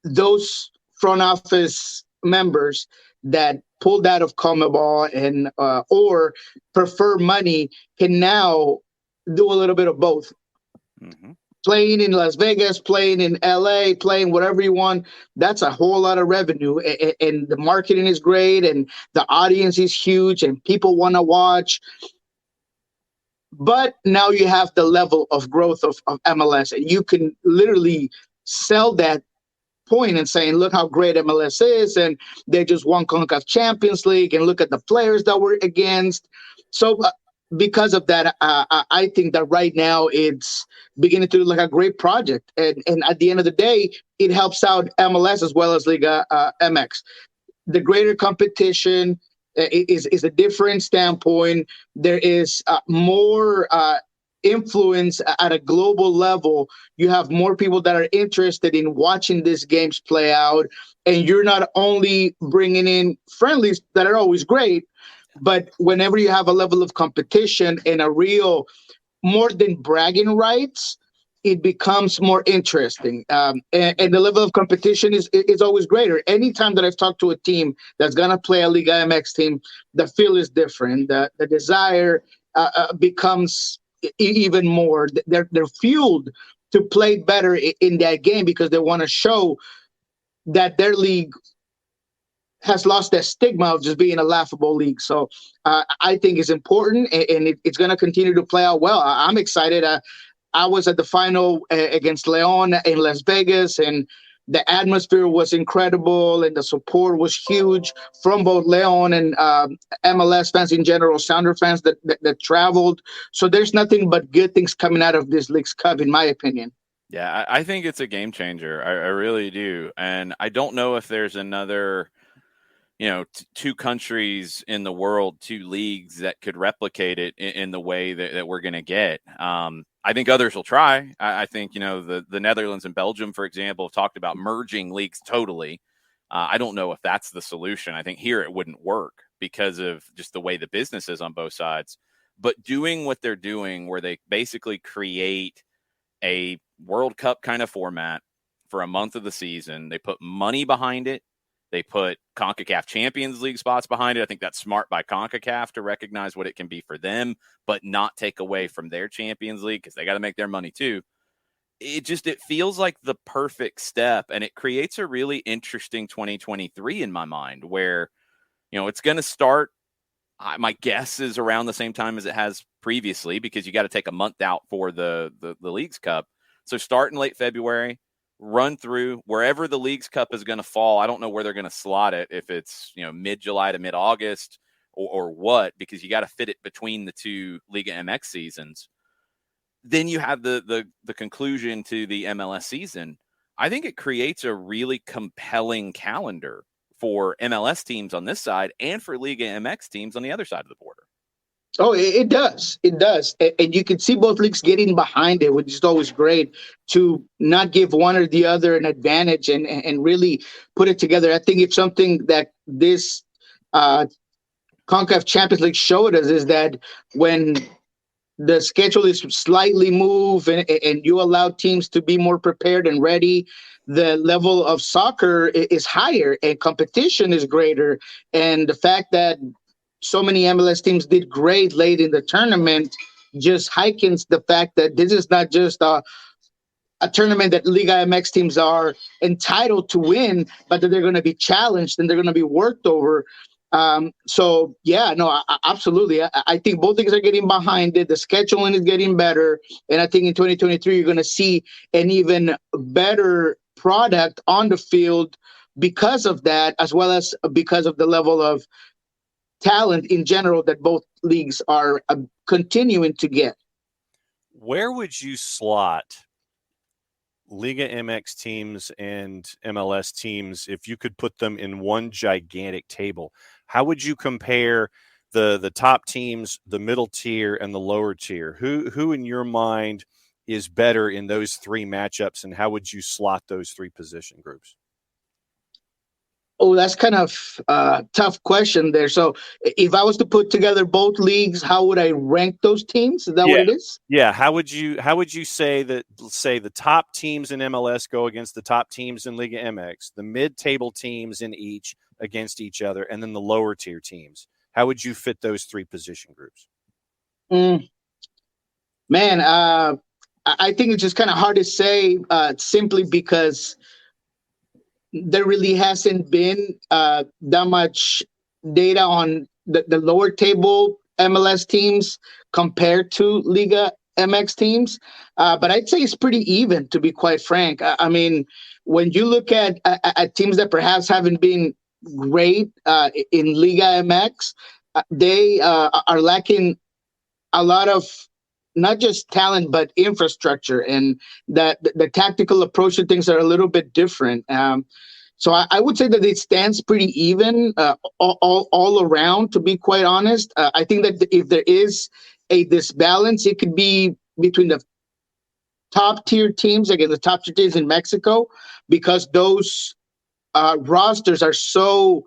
those front office members that pulled out of CONMEBOL and or prefer money can now do a little bit of both. Mm-hmm. Playing in Las Vegas, playing in LA, playing whatever you want, that's a whole lot of revenue. And the marketing is great, and the audience is huge, and people want to watch. But now you have the level of growth of MLS, and you can literally sell that point and saying, look how great MLS is, and they just won CONCACAF Champions League, and look at the players that we're against. So because of that, I think that right now it's beginning to look like a great project. And at the end of the day, it helps out MLS as well as Liga MX. The greater competition is a different standpoint. There is more influence at a global level. You have more people that are interested in watching these games play out. And you're not only bringing in friendlies that are always great, but whenever you have a level of competition and a real, more than bragging rights, it becomes more interesting. And the level of competition is always greater. Anytime that I've talked to a team that's going to play a Liga MX team, the feel is different. The desire becomes even more. They're fueled to play better in that game because they want to show that their league has lost that stigma of just being a laughable league. So I think it's important, and it's going to continue to play out well. I'm excited. I was at the final against Leon in Las Vegas, and the atmosphere was incredible, and the support was huge from both Leon and MLS fans in general, Sounder fans that traveled. So there's nothing but good things coming out of this Leagues Cup, in my opinion. Yeah, I think it's a game changer. I really do. And I don't know if there's another, two countries in the world, two leagues that could replicate it in the way that we're going to get. I think others will try. I think, the Netherlands and Belgium, for example, have talked about merging leagues totally. I don't know if that's the solution. I think here it wouldn't work because of just the way the business is on both sides. But doing what they're doing, where they basically create a World Cup kind of format for a month of the season, they put money behind it. They put CONCACAF Champions League spots behind it. I think that's smart by CONCACAF to recognize what it can be for them, but not take away from their Champions League because they got to make their money too. It feels like the perfect step, and it creates a really interesting 2023 in my mind where, it's going to start. My guess is around the same time as it has previously because you got to take a month out for the Leagues Cup. So start in late February, run through wherever the Leagues Cup is going to fall. I don't know where they're going to slot it, if it's mid-July to mid-August or what, because you got to fit it between the two Liga MX seasons. Then you have the conclusion to the MLS season. I think it creates a really compelling calendar for MLS teams on this side and for Liga MX teams on the other side of the border. Oh, it does. It does. And you can see both leagues getting behind it, which is always great, to not give one or the other an advantage and really put it together. I think it's something that this CONCACAF Champions League showed us is that when the schedule is slightly moved and you allow teams to be more prepared and ready, the level of soccer is higher and competition is greater. And the fact that so many MLS teams did great late in the tournament just heightens the fact that this is not just a tournament that Liga MX teams are entitled to win, but that they're going to be challenged and they're going to be worked over. So, yeah, no, absolutely. I think both things are getting behind it. The scheduling is getting better. And I think in 2023, you're going to see an even better product on the field because of that, as well as because of the level of talent in general that both leagues are continuing to get. Where would you slot Liga MX teams and MLS teams if you could put them in one gigantic table? How would you compare the top teams, the middle tier, and the lower tier? Who in your mind is better in those three matchups, and how would you slot those three position groups? Oh, that's kind of a tough question there. So if I was to put together both leagues, how would I rank those teams? Is that what it is? Yeah. How would you say that, say the top teams in MLS go against the top teams in Liga MX, the mid-table teams in each against each other, and then the lower tier teams? How would you fit those three position groups? Man, I think it's just kind of hard to say simply because there really hasn't been that much data on the lower table MLS teams compared to Liga MX teams. But I'd say it's pretty even, to be quite frank. I mean, when you look at teams that perhaps haven't been great in Liga MX, they are lacking a lot of not just talent but infrastructure, and that the tactical approach to things are a little bit different. So I would say that it stands pretty even all around, to be quite honest. I think that if there is a disbalance, it could be between the top tier teams, again, the top tier teams in Mexico, because those rosters are so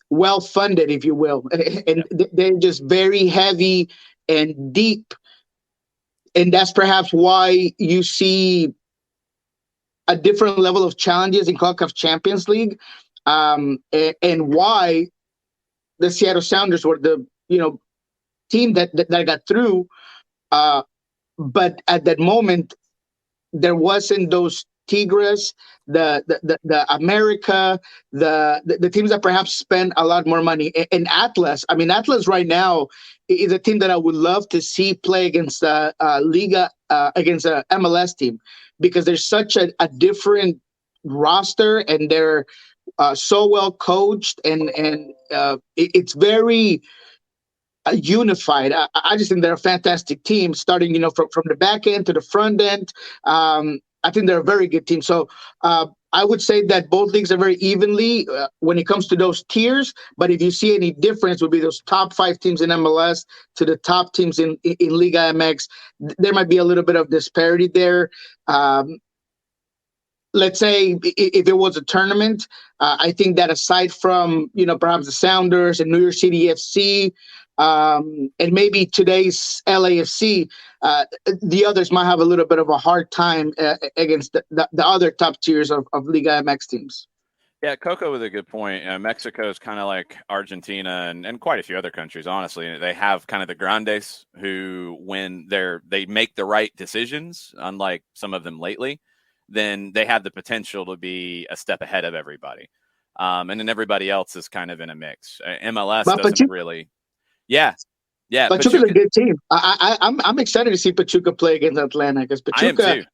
well funded, if you will, and they're just very heavy and deep. And that's perhaps why you see a different level of challenges in CONCACAF Champions League, and why the Seattle Sounders were the team that got through. But at that moment, there wasn't those Tigres, the America, the teams that perhaps spend a lot more money. And Atlas, I mean, Atlas right now is a team that I would love to see play against Liga, against a MLS team, because there's such a different roster, and they're so well coached, and it's very unified. I just think they're a fantastic team, starting from the back end to the front end. I think they're a very good team. So I would say that both leagues are very evenly when it comes to those tiers. But if you see any difference, would be those top 5 teams in MLS to the top teams in Liga MX. There might be a little bit of disparity there. Let's say if it was a tournament, I think that aside from perhaps the Sounders and New York City FC, and maybe today's LAFC, the others might have a little bit of a hard time against the other top tiers of Liga MX teams. Yeah, Coco with a good point. Mexico is kind of like Argentina and quite a few other countries, honestly. They have kind of the grandes who, when they make the right decisions, unlike some of them lately, then they have the potential to be a step ahead of everybody. And then everybody else is kind of in a mix. MLS doesn't really. Yeah. Pachuca's a good team. I'm excited to see Pachuca play against Atlanta, because Pachuca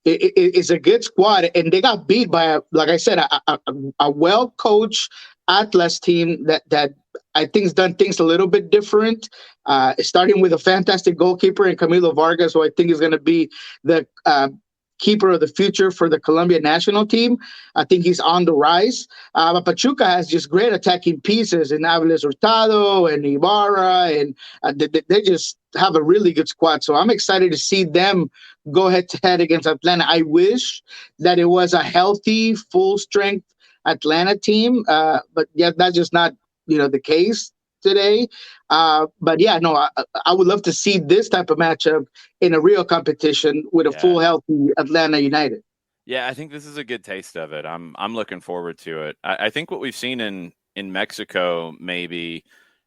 is a good squad, and they got beat by, like I said, a well-coached Atlas team that I think has done things a little bit different, starting with a fantastic goalkeeper in Camilo Vargas, who I think is going to be the keeper of the future for the Colombia national team. I think he's on the rise. But Pachuca has just great attacking pieces in Aviles Hurtado and Ibarra, and they just have a really good squad. So I'm excited to see them go head-to-head against Atlanta. I wish that it was a healthy, full-strength Atlanta team, but yeah, that's just not the case today. But yeah, no, I would love to see this type of matchup in a real competition with a full healthy Atlanta United. Yeah, I think this is a good taste of it. I'm looking forward to it. I think what we've seen in Mexico maybe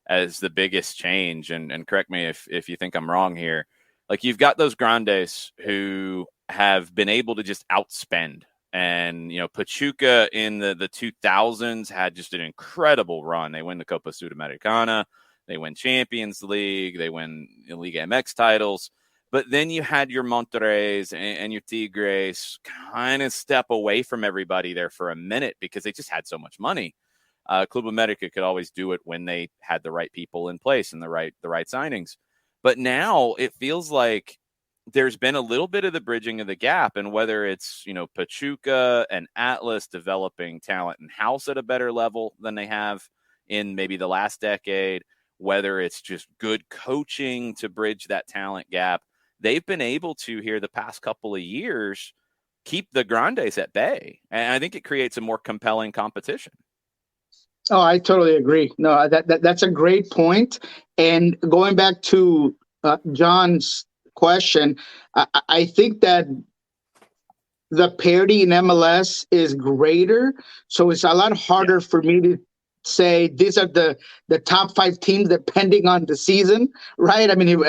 as the biggest change, and correct me if you think I'm wrong here, like you've got those grandes who have been able to just outspend. And, Pachuca in the 2000s had just an incredible run. They win the Copa Sudamericana, they win Champions League, they win Liga MX titles. But then you had your Monterreys and your Tigres kind of step away from everybody there for a minute because they just had so much money. Club America could always do it when they had the right people in place and the right signings. But now it feels like there's been a little bit of the bridging of the gap, and whether it's, Pachuca and Atlas developing talent in-house at a better level than they have in maybe the last decade, whether it's just good coaching to bridge that talent gap, they've been able to, here the past couple of years, keep the grandes at bay. And I think it creates a more compelling competition. Oh, I totally agree. No, that's a great point. And going back to John's question, I think that the parity in MLS is greater, so it's a lot harder for me to say these are the top 5 teams depending on the season, right? I mean,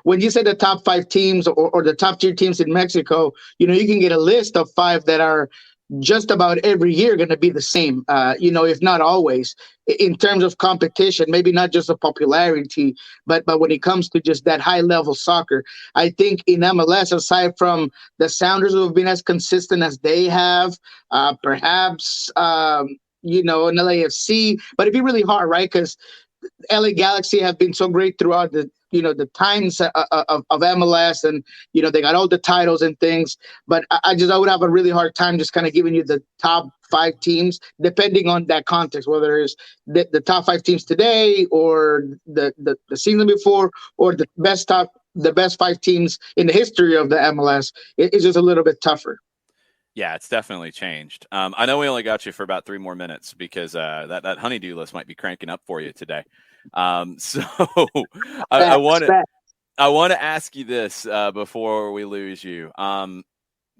when you say the top 5 teams or the top tier teams in Mexico, you can get a list of 5 that are just about every year going to be the same, if not always, in terms of competition, maybe not just the popularity, but when it comes to just that high level soccer. I think in MLS, aside from the Sounders who have been as consistent as they have, perhaps, in LAFC, but it'd be really hard, right? Because LA Galaxy have been so great throughout the times of MLS, and they got all the titles and things. But I would have a really hard time just kind of giving you the top 5 teams, depending on that context, whether it's the top 5 teams today or the season before, or the best 5 teams in the history of the MLS. It's just a little bit tougher. Yeah, it's definitely changed. I know we only got you for about 3 more minutes because that honeydew list might be cranking up for you today. So I want to ask you this before we lose you.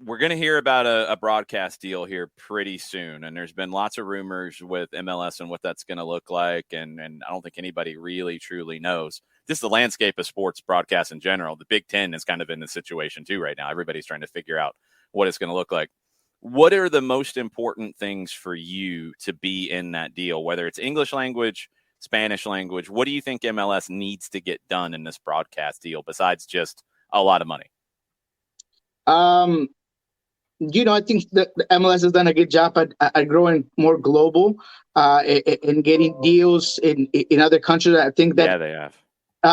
We're going to hear about a broadcast deal here pretty soon, and there's been lots of rumors with MLS and what that's going to look like, and I don't think anybody really truly knows. Just the landscape of sports broadcast in general. The Big Ten is kind of in this situation too right now. Everybody's trying to figure out what it's going to look like. What are the most important things for you to be in that deal, whether it's English language, Spanish language? What do you think MLS needs to get done in this broadcast deal besides just a lot of money? I think the MLS has done a good job at growing more global and getting deals in other countries. I think that they have.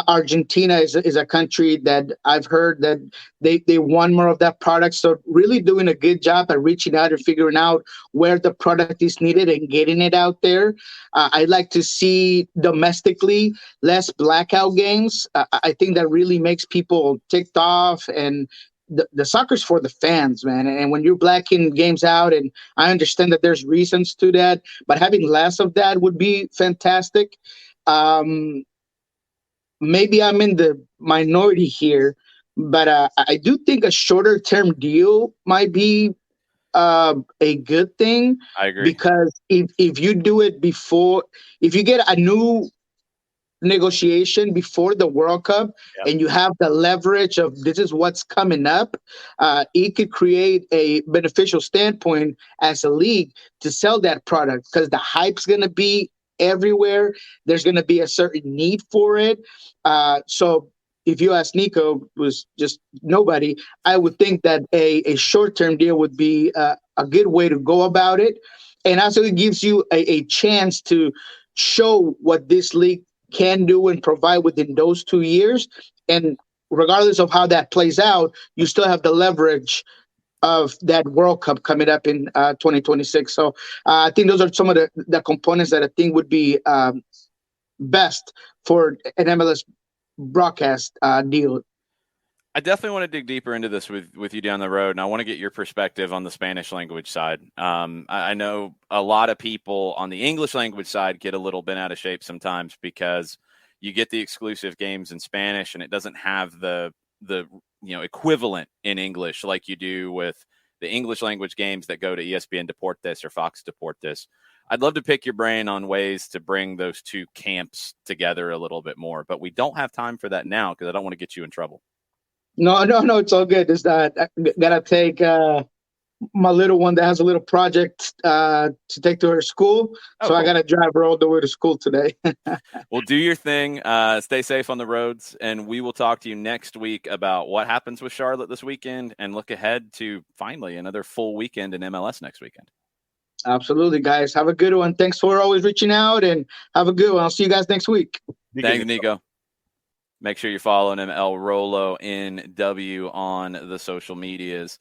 Argentina is a country that I've heard that they want more of that product. So really doing a good job at reaching out and figuring out where the product is needed and getting it out there. I'd like to see domestically less blackout games. I think that really makes people ticked off, and the soccer's for the fans, man. And when you're blacking games out, and I understand that there's reasons to that, but having less of that would be fantastic. Maybe I'm in the minority here, but I do think a shorter term deal might be a good thing. I agree. Because if you do it before, if you get a new negotiation before the World Cup, and you have the leverage of this is what's coming up, it could create a beneficial standpoint as a league to sell that product, because the hype's going to be everywhere. There's going to be a certain need for it. So if you ask Niko, was just nobody, I would think that a short-term deal would be a good way to go about it. And also it gives you a chance to show what this league can do and provide within those 2 years. And regardless of how that plays out, you still have the leverage of that World Cup coming up in 2026. So I think those are some of the components that I think would be best for an MLS broadcast deal. I definitely want to dig deeper into this with you down the road, and I want to get your perspective on the Spanish language side. I know a lot of people on the English language side get a little bent out of shape sometimes because you get the exclusive games in Spanish, and it doesn't have the equivalent in English like you do with the English language games that go to ESPN Deportes or Fox Deportes. I'd love to pick your brain on ways to bring those two camps together a little bit more, but we don't have time for that now because I don't want to get you in trouble. No, it's all good. It's that I gotta take my little one that has a little project to take to her school. So cool. I gotta drive her all the way to school today. Well, do your thing. Stay safe on the roads, and we will talk to you next week about what happens with Charlotte this weekend, and look ahead to finally another full weekend in MLS next weekend. Absolutely, guys. Have a good one. Thanks for always reaching out, and have a good one. I'll see you guys next week. Thanks, Niko. Make sure you're following him, El Rolo NW, on the social medias.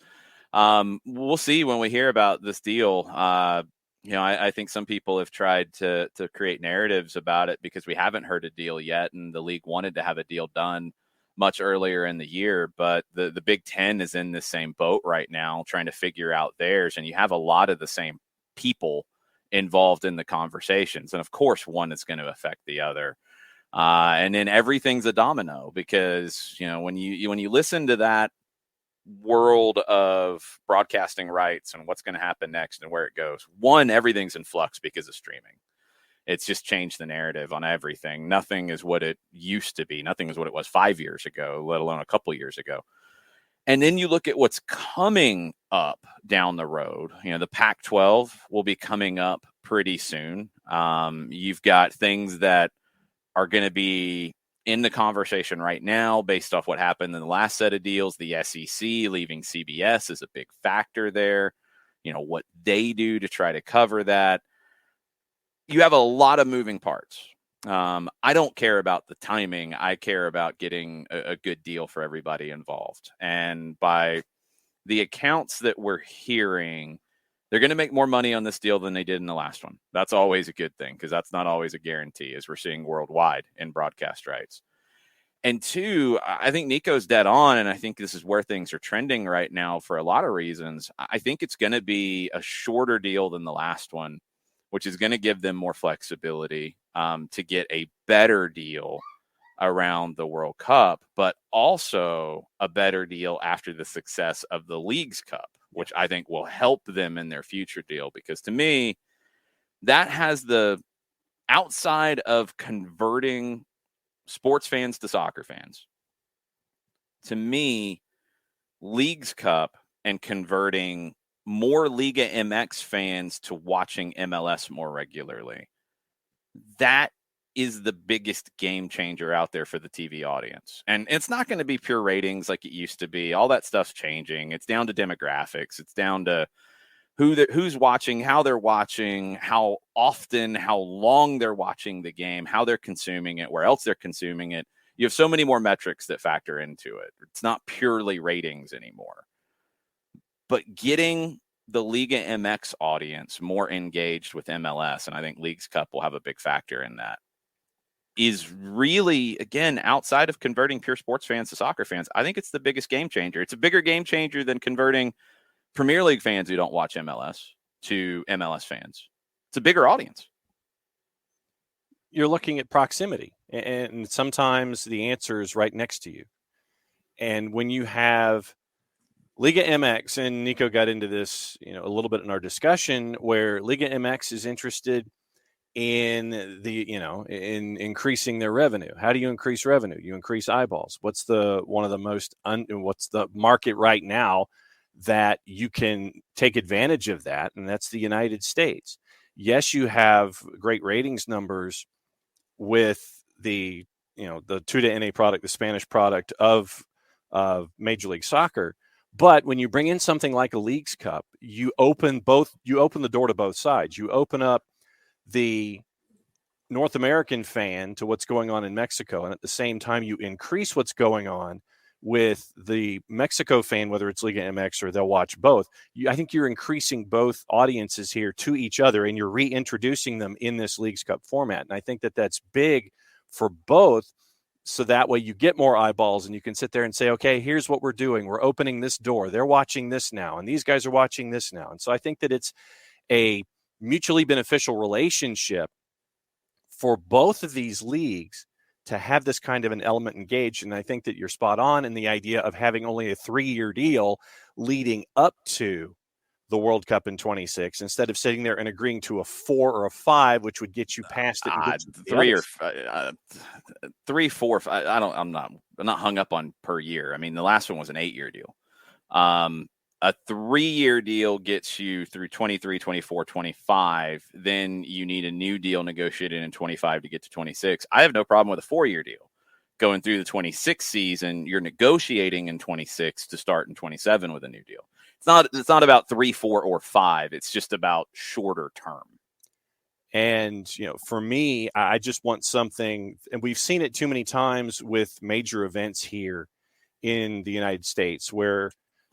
We'll see when we hear about this deal. I think some people have tried to create narratives about it because we haven't heard a deal yet, and the league wanted to have a deal done much earlier in the year. But the Big Ten is in the same boat right now, trying to figure out theirs, and you have a lot of the same people involved in the conversations. And of course, one is going to affect the other. And then everything's a domino because, when you listen to that world of broadcasting rights and what's going to happen next and where it goes, everything's in flux because of streaming. It's just changed the narrative on everything. Nothing is what it used to be. Nothing is what it was 5 years ago, let alone a couple years ago. And then you look at what's coming up down the road. The Pac-12 will be coming up pretty soon. You've got things that are going to be in the conversation right now based off what happened in the last set of deals. The SEC leaving CBS is a big factor there. What they do to try to cover that. You have a lot of moving parts. I don't care about the timing. I care about getting a good deal for everybody involved. And by the accounts that we're hearing, they're going to make more money on this deal than they did in the last one. That's always a good thing, because that's not always a guarantee, as we're seeing worldwide in broadcast rights. And two, I think Niko's dead on, and I think this is where things are trending right now for a lot of reasons. I think it's going to be a shorter deal than the last one, which is going to give them more flexibility to get a better deal around the World Cup, but also a better deal after the success of the Leagues Cup, which I think will help them in their future deal. Because to me, that has the outside of converting sports fans to soccer fans. To me, Leagues Cup and converting more Liga MX fans to watching MLS more regularly, that is the biggest game changer out there for the TV audience. And it's not going to be pure ratings like it used to be. All that stuff's changing. It's down to demographics. It's down to who's watching, how they're watching, how often, how long they're watching the game, how they're consuming it, where else they're consuming it. You have so many more metrics that factor into it. It's not purely ratings anymore. But getting the Liga MX audience more engaged with MLS, and I think Leagues Cup will have a big factor in that, is really, again, outside of converting pure sports fans to soccer fans, I think it's the biggest game changer. It's a bigger game changer than converting Premier League fans who don't watch MLS to MLS fans. It's a bigger audience. You're looking at proximity, and sometimes the answer is right next to you. And when you have Liga MX, and Niko got into this, a little bit in our discussion, where Liga MX is interested in in increasing their revenue. How do you increase revenue? You increase eyeballs. What's the market right now that you can take advantage of that? And that's the United States. Yes, you have great ratings numbers with the 2 NA product, the Spanish product of Major League Soccer. But when you bring in something like a Leagues Cup, you open the door to both sides. You open up the North American fan to what's going on in Mexico, and at the same time you increase what's going on with the Mexico fan, whether it's Liga MX or they'll watch both. I think you're increasing both audiences here to each other, and you're reintroducing them in this Leagues Cup format. And I think that that's big for both, so that way you get more eyeballs and you can sit there and say, okay, here's what we're doing. We're opening this door. They're watching this now, and these guys are watching this now. And so I think that it's a mutually beneficial relationship for both of these leagues to have this kind of an element engaged. And I think that you're spot on in the idea of having only a 3-year deal leading up to the World Cup in 26, instead of sitting there and agreeing to a 4 or a 5, which would get you past it. 3 or 3, 4. I'm not hung up on per year. I mean, the last one was an 8-year deal. A 3-year deal gets you through 23, 24, 25. Then you need a new deal negotiated in 25 to get to 26. I have no problem with a 4-year deal. Going through the 26 season, you're negotiating in 26 to start in 27 with a new deal. It's not about 3, 4, or 5. It's just about shorter term. And, for me, I just want something, and we've seen it too many times with major events here in the United States, where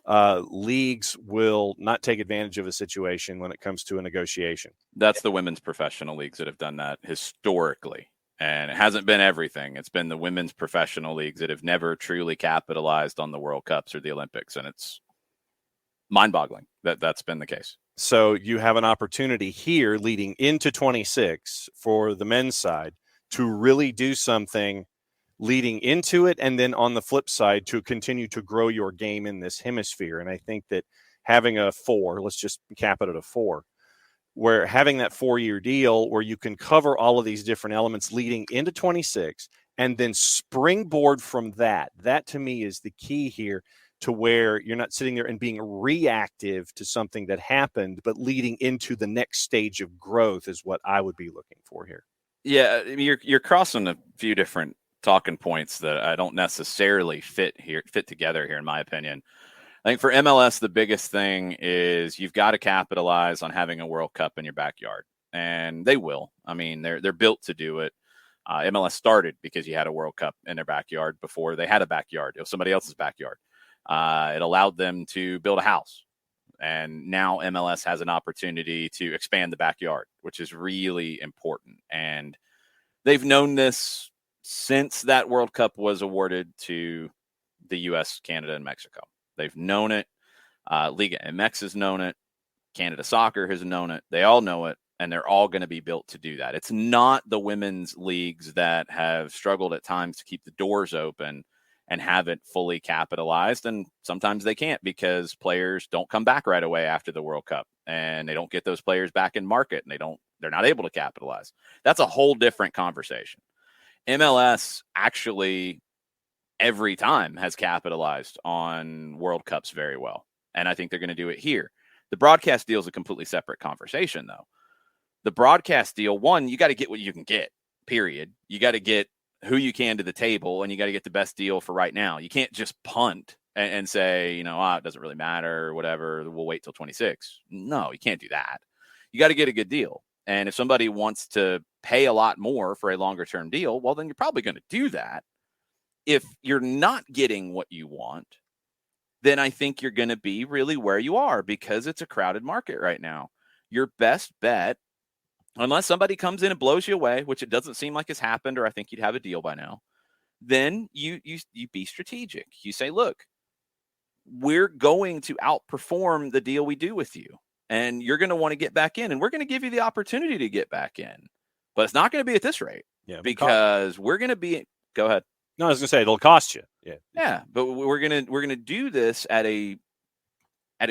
leagues will not take advantage of a situation when it comes to a negotiation. That's the women's professional leagues that have done that historically. And it hasn't been everything. It's been the women's professional leagues that have never truly capitalized on the World Cups or the Olympics. And it's mind-boggling that that's been the case. So you have an opportunity here leading into 26 for the men's side to really do something leading into it, and then on the flip side to continue to grow your game in this hemisphere. And I think that having a 4, let's just cap it at a 4, where having that 4-year deal where you can cover all of these different elements leading into 26 and then springboard from that to me is the key here, to where you're not sitting there and being reactive to something that happened, but leading into the next stage of growth is what I would be looking for here. Yeah, you're crossing a few different talking points that I don't necessarily fit together here, in my opinion. I think for MLS, the biggest thing is you've got to capitalize on having a World Cup in your backyard, and they will. I mean, they're built to do it. MLS started because you had a World Cup in their backyard before they had a backyard. It was somebody else's backyard. It allowed them to build a house. And now MLS has an opportunity to expand the backyard, which is really important. And they've known this since that World Cup was awarded to the U.S., Canada, and Mexico. They've known it. Liga MX has known it. Canada Soccer has known it. They all know it, and they're all going to be built to do that. It's not the women's leagues that have struggled at times to keep the doors open and haven't fully capitalized. And sometimes they can't because players don't come back right away after the World Cup, and they don't get those players back in market, and they're not able to capitalize. That's a whole different conversation. MLS actually every time has capitalized on World Cups very well. And I think they're going to do it here. The broadcast deal is a completely separate conversation, though. The broadcast deal, one, you got to get what you can get, period. You got to get who you can to the table, and you got to get the best deal for right now. You can't just punt and say, it doesn't really matter or whatever. We'll wait till 26. No, you can't do that. You got to get a good deal. And if somebody wants to pay a lot more for a longer term deal, well, then you're probably going to do that. If you're not getting what you want, then I think you're going to be really where you are because it's a crowded market right now. Your best bet, unless somebody comes in and blows you away, which it doesn't seem like has happened, or I think you'd have a deal by now, then you be strategic. You say, look, we're going to outperform the deal we do with you, and you're going to want to get back in, and we're going to give you the opportunity to get back in. But it's not going to be at this rate because we're going to be – go ahead. No, I was going to say it'll cost you. Yeah, but we're gonna do this at a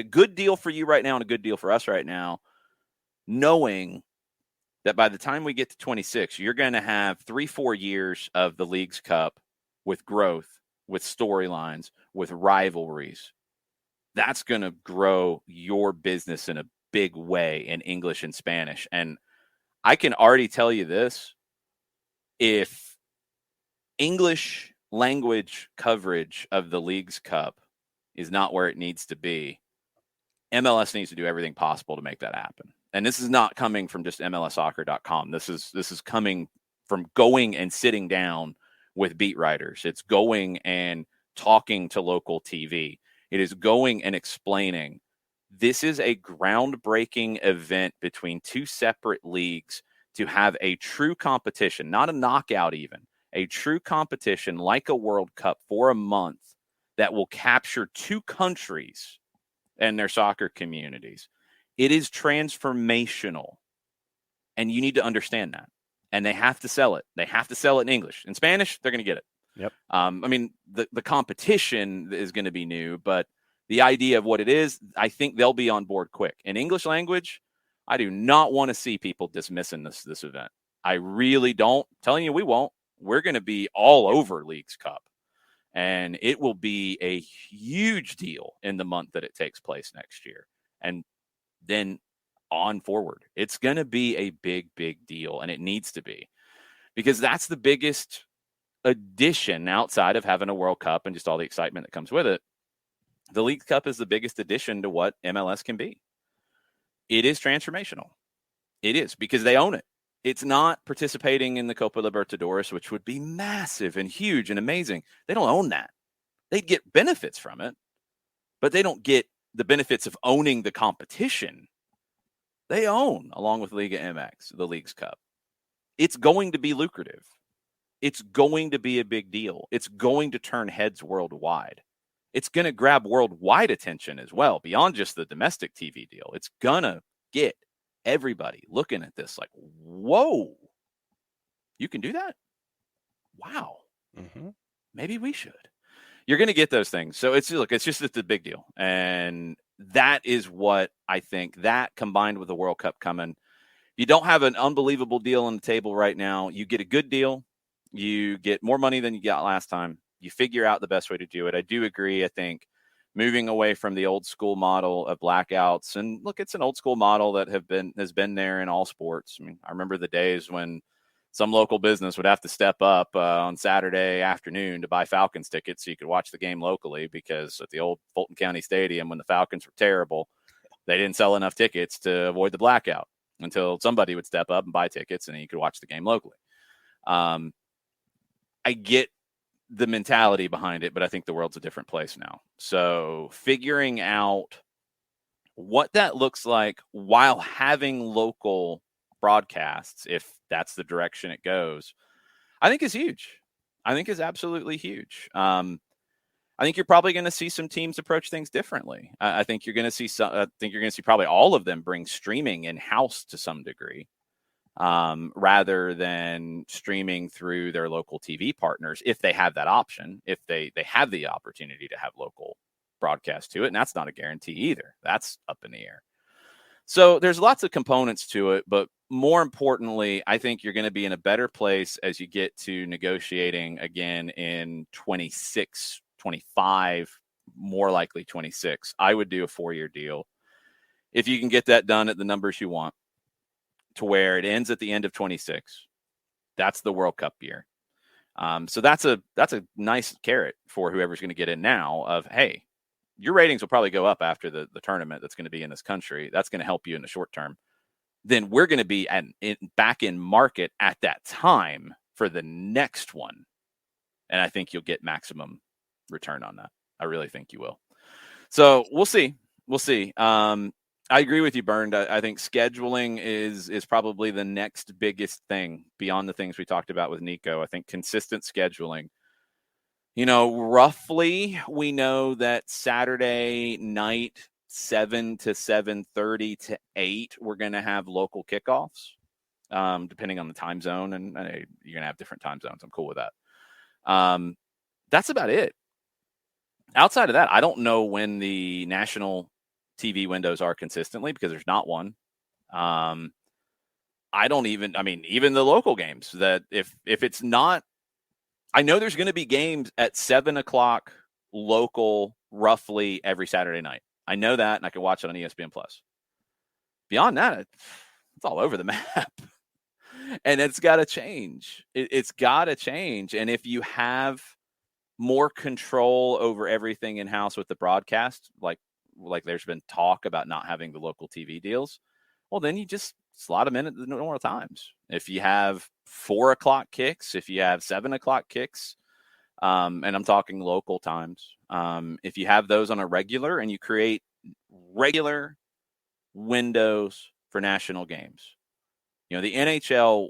good deal for you right now and a good deal for us right now, knowing that by the time we get to 26, you're going to have 3-4 years of the League's Cup with growth, with storylines, with rivalries. That's going to grow your business in a big way in English and Spanish. And I can already tell you this: if English language coverage of the League's Cup is not where it needs to be, MLS needs to do everything possible to make that happen. And this is not coming from just MLSsoccer.com. This is coming from going and sitting down with beat writers. It's going and talking to local TV. It is going and explaining this is a groundbreaking event between two separate leagues to have a true competition, not a knockout even, a true competition like a World Cup for a month that will capture two countries and their soccer communities. It is transformational, and you need to understand that. And they have to sell it. They have to sell it in English. In Spanish, they're going to get it. Yep. The competition is going to be new, but the idea of what it is, I think they'll be on board quick. In English language, I do not want to see people dismissing this event. I really don't. I'm telling you, we won't. We're going to be all over League's Cup, and it will be a huge deal in the month that it takes place next year. And then on forward, it's going to be a big, big deal, and it needs to be, because that's the biggest addition outside of having a World Cup and just all the excitement that comes with it. The League Cup is the biggest addition to what MLS can be. It is transformational. It is, because they own it. It's not participating in the Copa Libertadores, which would be massive and huge and amazing. They don't own that. They'd get benefits from it, but they don't get the benefits of owning the competition. They own, along with Liga MX, the League's Cup. It's going to be lucrative. It's going to be a big deal. It's going to turn heads worldwide. It's going to grab worldwide attention as well, beyond just the domestic TV deal. It's going to get everybody looking at this like, whoa, you can do that? Wow. Mm-hmm. Maybe we should. You're going to get those things. So it's just a big deal. And that is what I think, that combined with the World Cup coming, you don't have an unbelievable deal on the table right now. You get a good deal. You get more money than you got last time. You figure out the best way to do it. I do agree. I think moving away from the old school model of blackouts, and look, it's an old school model that has been there in all sports. I mean, I remember the days when some local business would have to step up on Saturday afternoon to buy Falcons tickets so you could watch the game locally, because at the old Fulton County Stadium, when the Falcons were terrible, they didn't sell enough tickets to avoid the blackout until somebody would step up and buy tickets and you could watch the game locally. I get the mentality behind it, but I think the world's a different place now. So figuring out what that looks like while having local broadcasts, if that's the direction it goes, I think is huge. I think is absolutely huge. I think you're probably going to see some teams approach things differently. I think you're going to see probably all of them bring streaming in house to some degree, rather than streaming through their local TV partners if they have that option. If they have the opportunity to have local broadcast to it, and that's not a guarantee either. That's up in the air. So there's lots of components to it, but more importantly, I think you're going to be in a better place as you get to negotiating again in 26, 25, more likely 26. I would do a 4-year deal. If you can get that done at the numbers you want, to where it ends at the end of 26, that's the World Cup year. So that's a nice carrot for whoever's going to get in now of, hey, your ratings will probably go up after the tournament that's going to be in this country. That's going to help you in the short term. Then we're going to be back in market at that time for the next one. And I think you'll get maximum return on that. I really think you will. So we'll see. We'll see. I agree with you, Bernd. I think scheduling is probably the next biggest thing beyond the things we talked about with Niko. I think consistent scheduling. Roughly we know that Saturday night, 7 to 7:30 to 8, we're going to have local kickoffs, depending on the time zone. And you're going to have different time zones. I'm cool with that. That's about it. Outside of that, I don't know when the national TV windows are consistently because there's not one. Even the local games that if it's not, I know there's going to be games at 7:00 local roughly every Saturday night. I know that, and I can watch it on ESPN Plus. Beyond that, it's all over the map. And it's got to change. It's got to change. And if you have more control over everything in-house with the broadcast, like there's been talk about not having the local TV deals, well, then you just slot them in at the normal times. If you have 4:00 kicks, if you have 7:00 kicks, and I'm talking local times, if you have those on a regular and you create regular windows for national games, the NHL,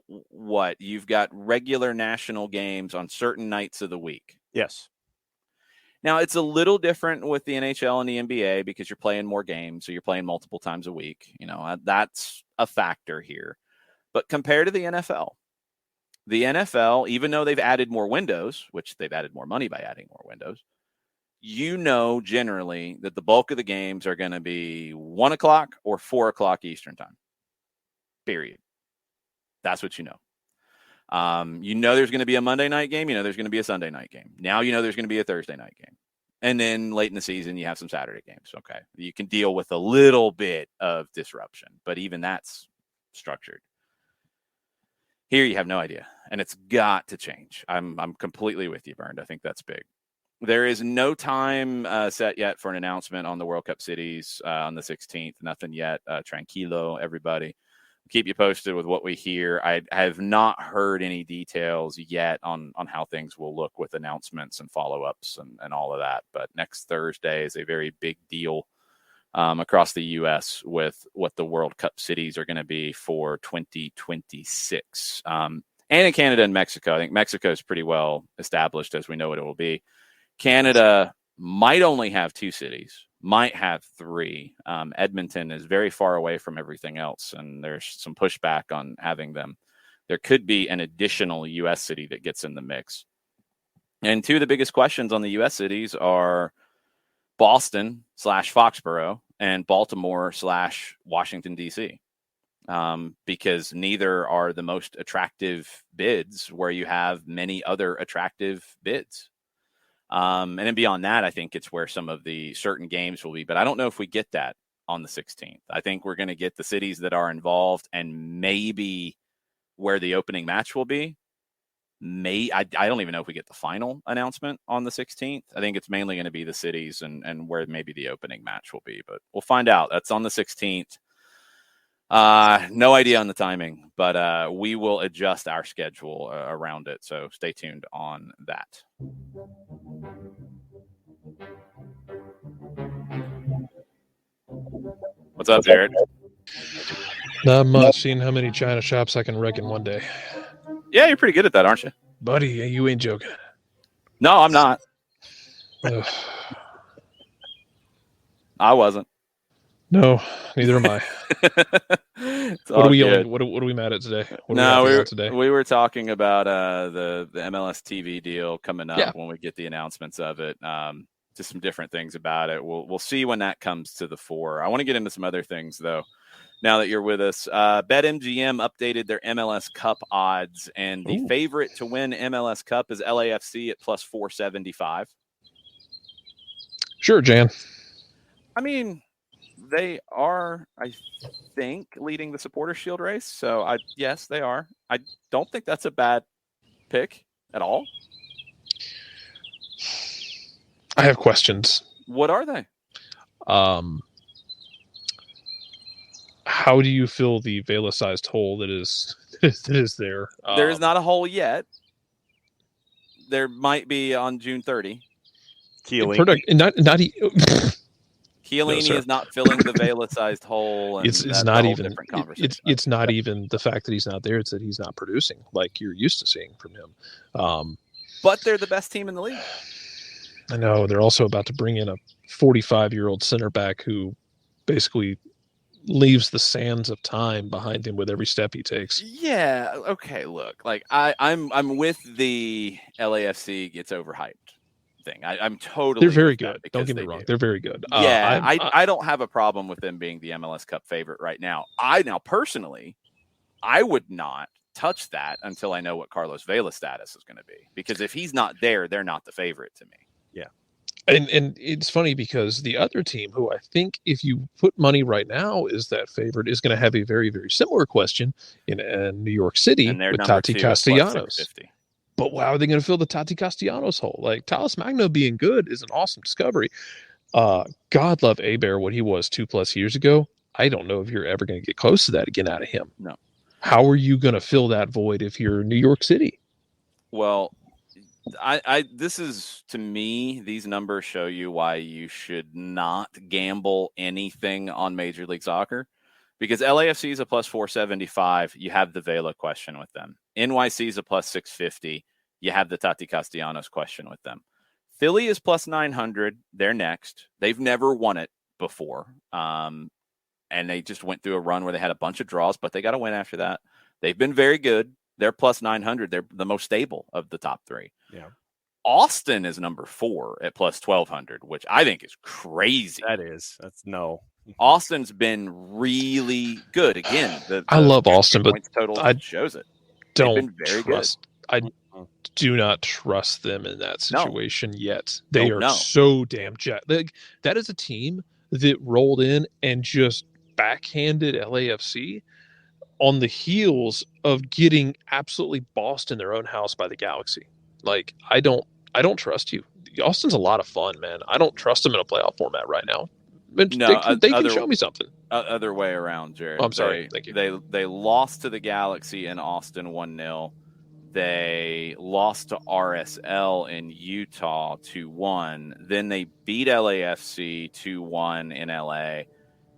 you've got regular national games on certain nights of the week. Yes. Now, it's a little different with the NHL and the NBA because you're playing more games, so you're playing multiple times a week. That's a factor here. But compared to the NFL, even though they've added more windows, which they've added more money by adding more windows, generally that the bulk of the games are going to be 1:00 or 4:00 Eastern time. Period. That's what you know. There's going to be a Monday night game. There's going to be a Sunday night game. Now there's going to be a Thursday night game. And then late in the season, you have some Saturday games. Okay. You can deal with a little bit of disruption, but even that's structured. Here you have no idea. And it's got to change. I'm completely with you, Bernd. I think that's big. There is no time set yet for an announcement on the World Cup cities on the 16th. Nothing yet. Tranquilo, everybody. Keep you posted with what we hear. I have not heard any details yet on how things will look with announcements and follow-ups and all of that. But next Thursday is a very big deal across the U.S. with what the World Cup cities are going to be for 2026. And in Canada and Mexico. I think Mexico is pretty well established as we know what it will be. Canada might only have 2 cities. Might have 3. Edmonton is very far away from everything else, and there's some pushback on having them. There could be an additional U.S. city that gets in the mix. And 2 of the biggest questions on the U.S. cities are Boston/Foxborough and Baltimore/Washington, D.C., because neither are the most attractive bids where you have many other attractive bids. And then beyond that, I think it's where some of the certain games will be. But I don't know if we get that on the 16th. I think we're going to get the cities that are involved and maybe where the opening match will be. I don't even know if we get the final announcement on the 16th. I think it's mainly going to be the cities and where maybe the opening match will be. But we'll find out. That's on the 16th. No idea on the timing, but we will adjust our schedule around it. So stay tuned on that. What's up, Jared? Not much. Seeing how many China shops I can wreck in one day. Yeah, you're pretty good at that, aren't you? Buddy, you ain't joking. No, I'm not. Ugh. I wasn't. No, neither am I. It's What all are we good. what are we mad at today? What No, are we on today? we were talking about the MLS TV deal coming up Yeah. when we get the announcements of it. Just some different things about it. We'll see when that comes to the fore. I want to get into some other things though. Now that you're with us, BetMGM updated their MLS Cup odds, and the favorite to win MLS Cup is LAFC at plus 475. Sure, Jan. I mean, they are, I think, leading the Supporter Shield race. So, yes, they are. I don't think that's a bad pick at all. I have questions. What are they? How do you fill the Vela-sized hole that is there? There is not a hole yet. There might be on June 30. Chiellini. Chiellini is not filling the Vela-sized hole. And It's not even. It's not even the fact that he's not there. It's that he's not producing like you're used to seeing from him. But they're the best team in the league. I know they're also about to bring in a 45-year-old center back who basically leaves the sands of time behind him with every step he takes. Yeah. Okay. Look, like I'm with the LAFC gets overhyped thing. I'm totally. They're very good. Don't get me wrong. They're very good. Yeah. I don't have a problem with them being the MLS Cup favorite right now. Personally, I would not touch that until I know what Carlos Vela's status is going to be, because if he's not there, they're not the favorite to me. Yeah. And it's funny because the other team, who I think if you put money right now is that favorite, is going to have a very, very similar question in New York City with Tati Castellanos. But how are they going to fill the Tati Castellanos hole? Like, Talis Magno being good is an awesome discovery. God love Abear, what he was 2+ years ago. I don't know if you're ever going to get close to that again out of him. No. How are you going to fill that void if you're New York City? Well, this is, to me, these numbers show you why you should not gamble anything on Major League Soccer, because LAFC is a plus 475. You have the Vela question with them. NYC is a plus 650. You have the Tati Castellanos question with them. Philly is plus 900. They're next. They've never won it before. And they just went through a run where they had a bunch of draws, but they got a win after that. They've been very good. They're plus 900. They're the most stable of the top three. Yeah. Austin is number 4 at plus 1,200, which I think is crazy. That's no. Austin's been really good. Again, I love Austin, but total I shows it. Don't trust. I do not trust them in that situation yet. They are so damn jet. That is a team that rolled in and just backhanded LAFC on the heels of getting absolutely bossed in their own house by the Galaxy. Like, I don't trust you. Austin's a lot of fun, man. I don't trust them in a playoff format right now. They can show me something. Other way around, Jared. Oh, I'm sorry. Thank you. They lost to the Galaxy in Austin 1-0. They lost to RSL in Utah 2-1. Then they beat LAFC 2-1 in LA.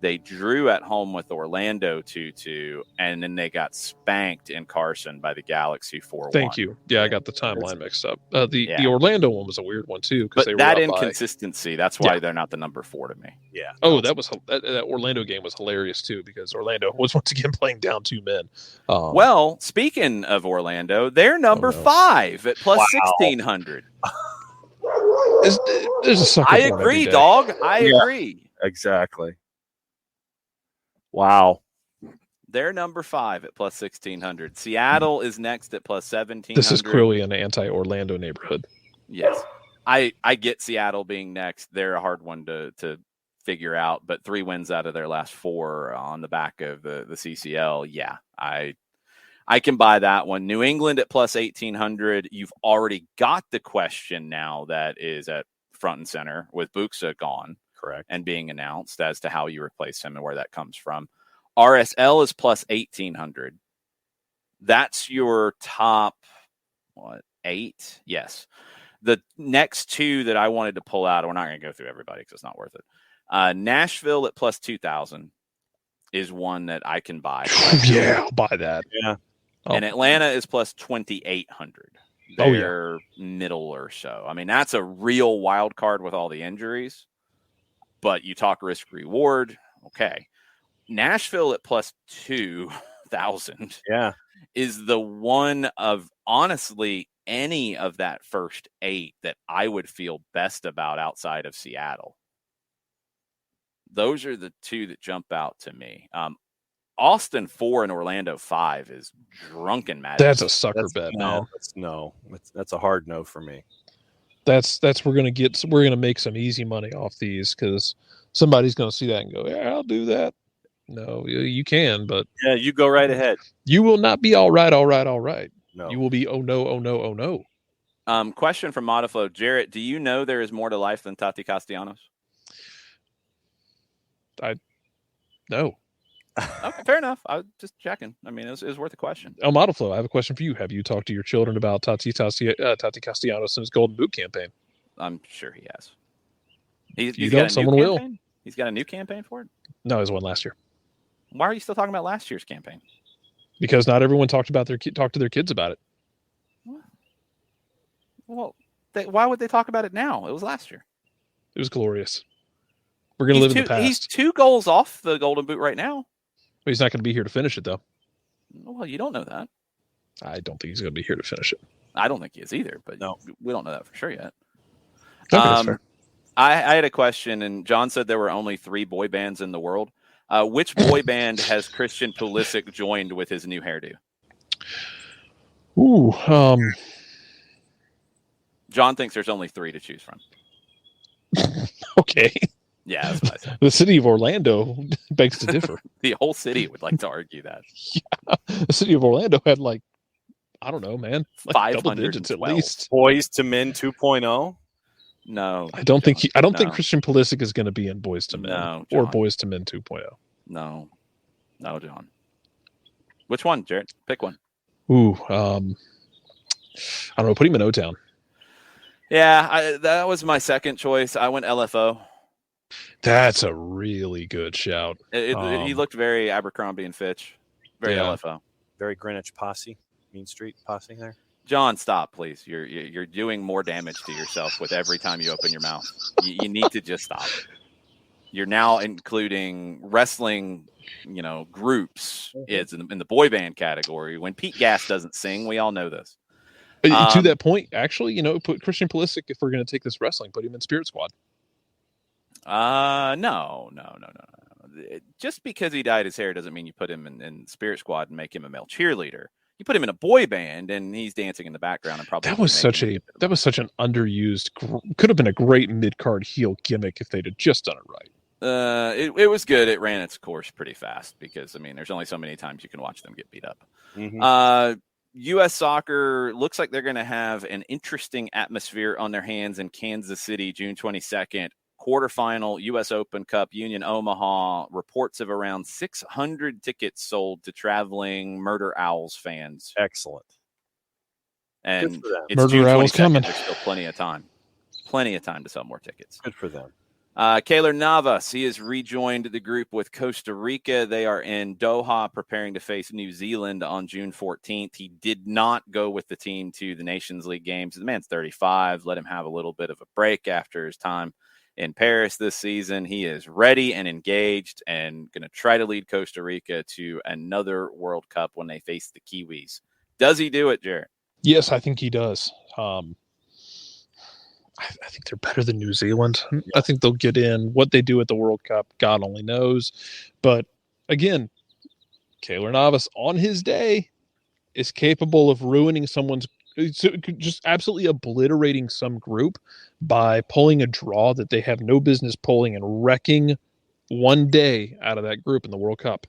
They drew at home with Orlando 2-2, and then they got spanked in Carson by the Galaxy 4-1. Thank you. Yeah, I got the timeline mixed up. The Orlando one was a weird one too, because that inconsistency. That's why they're not the number 4 to me. Yeah. Oh, that Orlando game was hilarious too, because Orlando was once again playing down 2 men. Well, speaking of Orlando, they're number 5 at plus 1,600. There's a sucker. I agree, dog. I agree. Exactly. Wow. They're number 5 at plus 1,600. Seattle is next at plus 1,700. This is clearly an anti-Orlando neighborhood. Yes. I get Seattle being next. They're a hard one to figure out, but 3 wins out of their last 4 on the back of the CCL. Yeah, I can buy that one. New England at plus 1,800. You've already got the question now that is at front and center with Buxa gone. Correct. And being announced as to how you replace him and where that comes from. RSL is plus 1,800. That's your top, 8? Yes. The next two that I wanted to pull out, we're not going to go through everybody because it's not worth it. Nashville at plus 2,000 is one that I can buy. Yeah, I'll buy that. Yeah. And Atlanta is plus 2,800. They're middle or so. I mean, that's a real wild card with all the injuries. But you talk risk reward. Okay. Nashville at plus 2,000 is the one of, honestly, any of that first 8 that I would feel best about outside of Seattle. Those are the two that jump out to me. Austin 4 and Orlando 5 is drunken madness. That's a sucker bet. That's a hard no for me. That's we're gonna make some easy money off these because somebody's gonna see that and go, yeah, I'll do that. No, you can, but you go right ahead. You will not be all right. No, you will be oh no. Question from Modiflow. Jarrett, do you know there is more to life than Tati Castellanos? No. Okay, fair enough. I was just checking. I mean, it was worth a question. Modiflow, I have a question for you. Have you talked to your children about Tati Castellanos and his Golden Boot campaign? I'm sure he has. Someone will. He's got a new campaign for it? No, it was one last year. Why are you still talking about last year's campaign? Because not everyone talked to their kids about it. Well, why would they talk about it now? It was last year. It was glorious. We're going to live in the past. He's 2 goals off the Golden Boot right now. But he's not going to be here to finish it, though. Well, you don't know that. I don't think he's going to be here to finish it. I don't think he is either, but we don't know that for sure yet. Okay, that's fair. I had a question, and John said there were only 3 boy bands in the world. Which boy band has Christian Pulisic joined with his new hairdo? Ooh, John thinks there's only 3 to choose from. Okay. Yeah, that's what I said. The city of Orlando begs to differ. The whole city would like to argue that. Yeah, the city of Orlando had I don't know, man, double digits at least. Boys to Men 2.0. No, I don't think Christian Pulisic is going to be in Boys to Men or Boys to Men 2.0. No, John. Which one, Jared? Pick one. Ooh, I don't know. Put him in O-Town. Yeah, that was my second choice. I went LFO. That's a really good shout. He looked very Abercrombie and Fitch, very LFO, very Greenwich Posse, Mean Street Posse there. John, stop, please. You're doing more damage to yourself with every time you open your mouth. You need to just stop. You're now including wrestling, groups is in the boy band category. When Pete Gas doesn't sing, we all know this. To that point, actually, put Christian Pulisic, if we're going to take this wrestling, put him in Spirit Squad. No. Just because he dyed his hair doesn't mean you put him in Spirit Squad and make him a male cheerleader. You put him in a boy band and he's dancing in the background and probably that was such an underused, could have been a great mid-card heel gimmick if they'd have just done it right. It was good. It ran its course pretty fast because there's only so many times you can watch them get beat up. Mm-hmm. U.S. Soccer looks like they're going to have an interesting atmosphere on their hands in Kansas City, June 22nd. Quarterfinal U.S. Open Cup, Union Omaha. Reports of around 600 tickets sold to traveling Murder Owls fans. Excellent. And it's Murder June Owls 22nd. coming. There's still plenty of time. Plenty of time to sell more tickets. Good for them. Keylor Navas, he has rejoined the group with Costa Rica. They are in Doha preparing to face New Zealand on June 14th. He did not go with the team to the Nations League games. The man's 35. Let him have a little bit of a break after his time in Paris this season. He is ready and engaged and going to try to lead Costa Rica to another World Cup when they face the Kiwis. Does he do it, Jarrett? Yes, I think he does. I think they're better than New Zealand. Yeah. I think they'll get in. What they do at the World Cup, God only knows. But again, Keylor Navas on his day is capable of ruining just absolutely obliterating some group by pulling a draw that they have no business pulling and wrecking one day out of that group in the World Cup.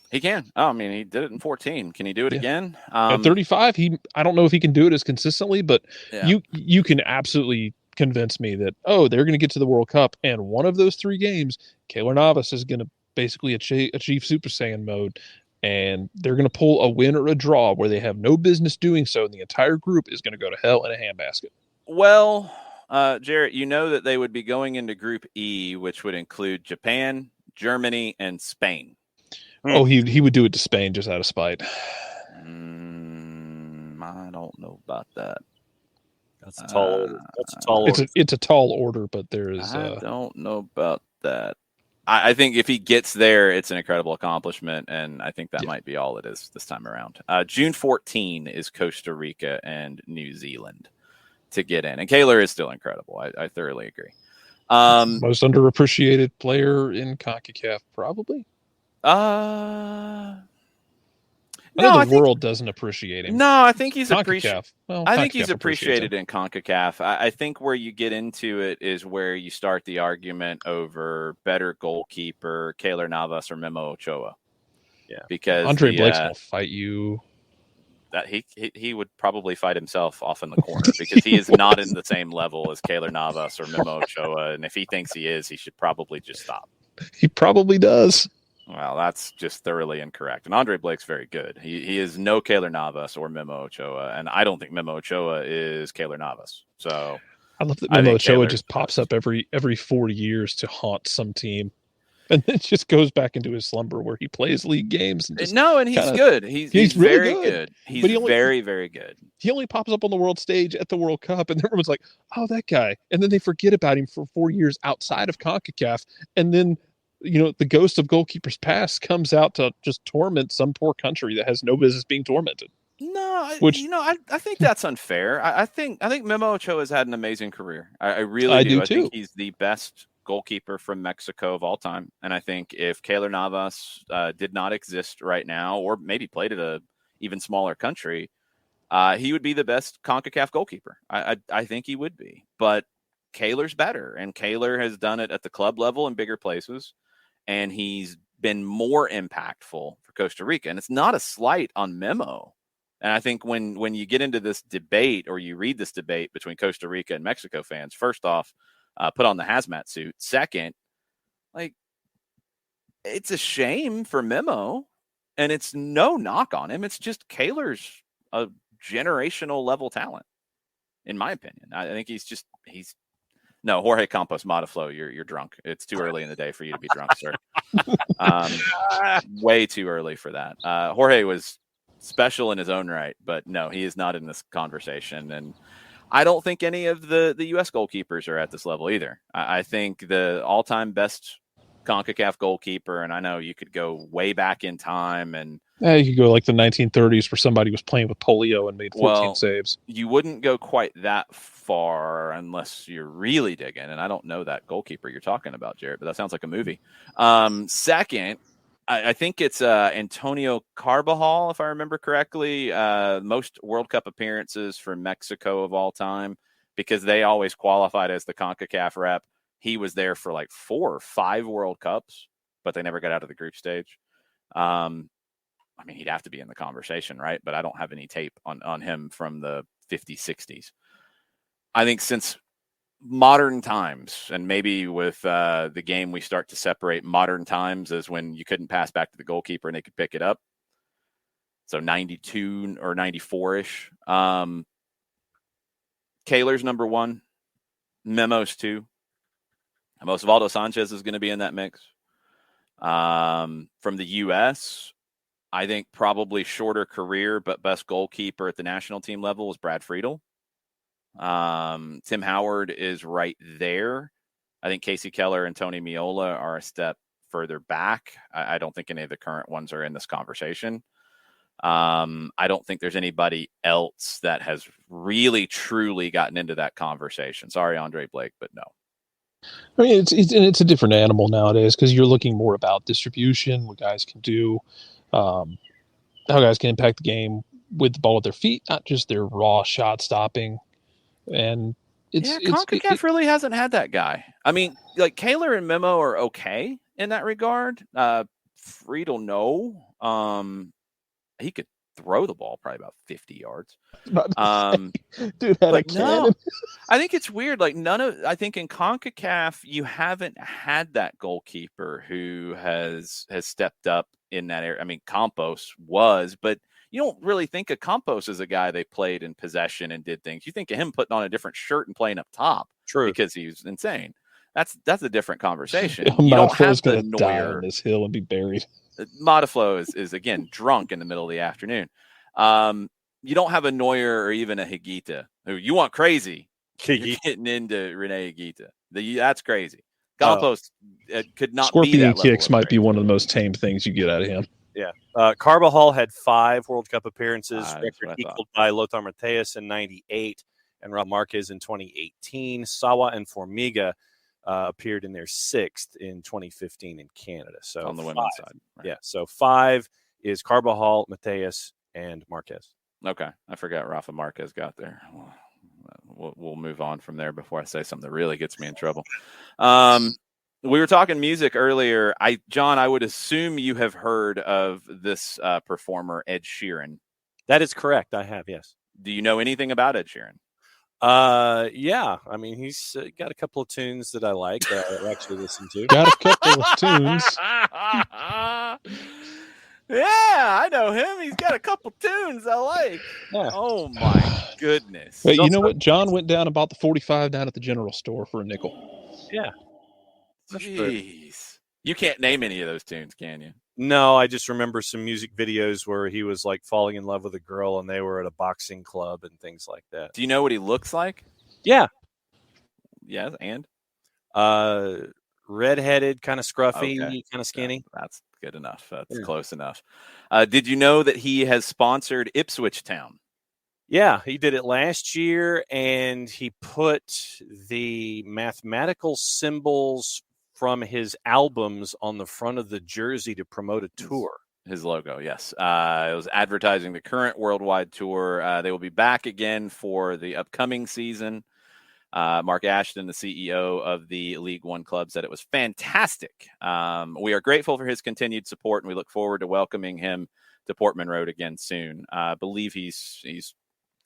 He can. Oh, I mean, he did it in 14. Can he do it again? At 35, I don't know if he can do it as consistently, but you can absolutely convince me that, they're going to get to the World Cup, and one of those 3 games, Keylor Navas is going to basically achieve Super Saiyan mode, and they're going to pull a win or a draw where they have no business doing so, and the entire group is going to go to hell in a handbasket. Well, Jarrett, you know that they would be going into Group E, which would include Japan, Germany, and Spain. Oh, he would do it to Spain just out of spite. I don't know about that. That's a tall. Order. It's a tall order, but there is. I don't know about that. I think if he gets there, it's an incredible accomplishment, and I think that might be all it is this time around. June 14 is Costa Rica and New Zealand to get in, and Keylor is still incredible. I thoroughly agree. Most underappreciated player in CONCACAF, probably. The world doesn't appreciate him. No, I think he's appreciated. Well, I think he's appreciated in CONCACAF. I think where you get into it is where you start the argument over better goalkeeper, Keylor Navas or Memo Ochoa. Yeah, because Andre Blake's gonna fight you. That he would probably fight himself off in the corner because he is not in the same level as Keylor Navas or Memo Ochoa, and if he thinks he is, he should probably just stop. He probably does. Well, that's just thoroughly incorrect. And Andre Blake's very good. He is no Keylor Navas or Memo Ochoa, and I don't think Memo Ochoa is Keylor Navas. So I love that Memo Ochoa just pops up every 4 years to haunt some team, and then just goes back into his slumber where he plays league games. And he's good. He's very good. He's very, very good. He only pops up on the world stage at the World Cup, and everyone's like, "Oh, that guy," and then they forget about him for 4 years outside of CONCACAF, and then the ghost of goalkeepers past comes out to just torment some poor country that has no business being tormented. No, I think that's unfair. I think Memo Ochoa has had an amazing career. I really do. I think he's the best goalkeeper from Mexico of all time. And I think if Keylor Navas did not exist right now, or maybe played at a even smaller country, he would be the best CONCACAF goalkeeper. I think he would be. But Keylor's better, and Keylor has done it at the club level in bigger places. And he's been more impactful for Costa Rica. And it's not a slight on Memo. And I think when you get into this debate or you read this debate between Costa Rica and Mexico fans, first off, put on the hazmat suit. Second, it's a shame for Memo. And it's no knock on him. It's just Keylor's a generational level talent, in my opinion. I think he's no, Jorge Campos Mataflo, you're drunk. It's too early in the day for you to be drunk, sir. Way too early for that. Jorge was special in his own right, but no, he is not in this conversation. And I don't think any of the U.S. goalkeepers are at this level either. I think the all-time best CONCACAF goalkeeper, and I know you could go way back in time and you could go like the 1930s where somebody was playing with polio and made 14 saves. You wouldn't go quite that far unless you're really digging, and I don't know that goalkeeper you're talking about, Jared, but that sounds like a movie. Second, I think it's Antonio Carbajal, if I remember correctly, most World Cup appearances for Mexico of all time, because they always qualified as the CONCACAF rep. He was there for like 4 or 5 World Cups, but they never got out of the group stage. I mean, he'd have to be in the conversation, right? But I don't have any tape on him from the 50s, 60s. I think since modern times, and maybe with the game we start to separate modern times as when you couldn't pass back to the goalkeeper and they could pick it up. So 92 or 94-ish. Keylor's number 1. Memo's 2. Osvaldo Sanchez is going to be in that mix. From the U.S., I think probably shorter career, but best goalkeeper at the national team level was Brad Friedel. Tim Howard is right there. I think Casey Keller and Tony Meola are a step further back. I don't think any of the current ones are in this conversation. I don't think there's anybody else that has really, truly gotten into that conversation. Sorry, Andre Blake, but no. I mean, it's a different animal nowadays because you're looking more about distribution, what guys can do, how guys can impact the game with the ball at their feet, not just their raw shot stopping. And CONCACAF really hasn't had that guy. I mean, like Keylor and Memo are okay in that regard. Friedel, no. He could throw the ball probably about 50 yards. Dude had a cannon. No, I think it's weird. Like I think in CONCACAF, you haven't had that goalkeeper who has stepped up in that area. I mean, Campos was, but you don't really think of Campos as a guy they played in possession and did things. You think of him putting on a different shirt and playing up top. True. Because he's insane. That's a different conversation. You don't have going to the die Neuer. on this hill and be buried. Modiflo is again drunk in the middle of the afternoon. You don't have a Neuer or even a Higuita. Who you want crazy? You're getting into Rene Higuita. That's crazy. Campos could not. Scorpion be that kicks might be one of the most tame things you get out of him. Yeah. Carbajal had 5 World Cup appearances, record equaled by Lothar Matthäus in 98 and Raul Marquez in 2018. Sawa and Formiga appeared in their 6th in 2015 in Canada. So on the women's side. Right. Yeah. So 5 is Carbajal, Matthäus, and Marquez. Okay. I forgot Rafa Marquez got there. We'll move on from there before I say something that really gets me in trouble. We were talking music earlier. John, I would assume you have heard of this performer, Ed Sheeran. That is correct. I have, yes. Do you know anything about Ed Sheeran? Yeah. I mean, he's got a couple of tunes that I like that I actually listen to. Got a couple of tunes. Yeah, I know him. He's got a couple tunes I like. Yeah. Oh my goodness. But you know what? John went down about the 45 down at the general store for a nickel. Yeah. Jeez. You can't name any of those tunes, can you? No, I just remember some music videos where he was like falling in love with a girl and they were at a boxing club and things like that. Do you know what he looks like? Yeah. Yes, and? Redheaded, kind of scruffy, Okay. kind of skinny. That's good enough. That's close enough. Did you know that he has sponsored Ipswich Town? Yeah, he did it last year, and he put the mathematical symbols from his albums on the front of the jersey to promote a tour. His logo, yes. It was advertising the current worldwide tour. They will be back again for the upcoming season. Mark Ashton, the CEO of the League One club, said it was fantastic. We are grateful for his continued support, and we look forward to welcoming him to Portman Road again soon. I believe he's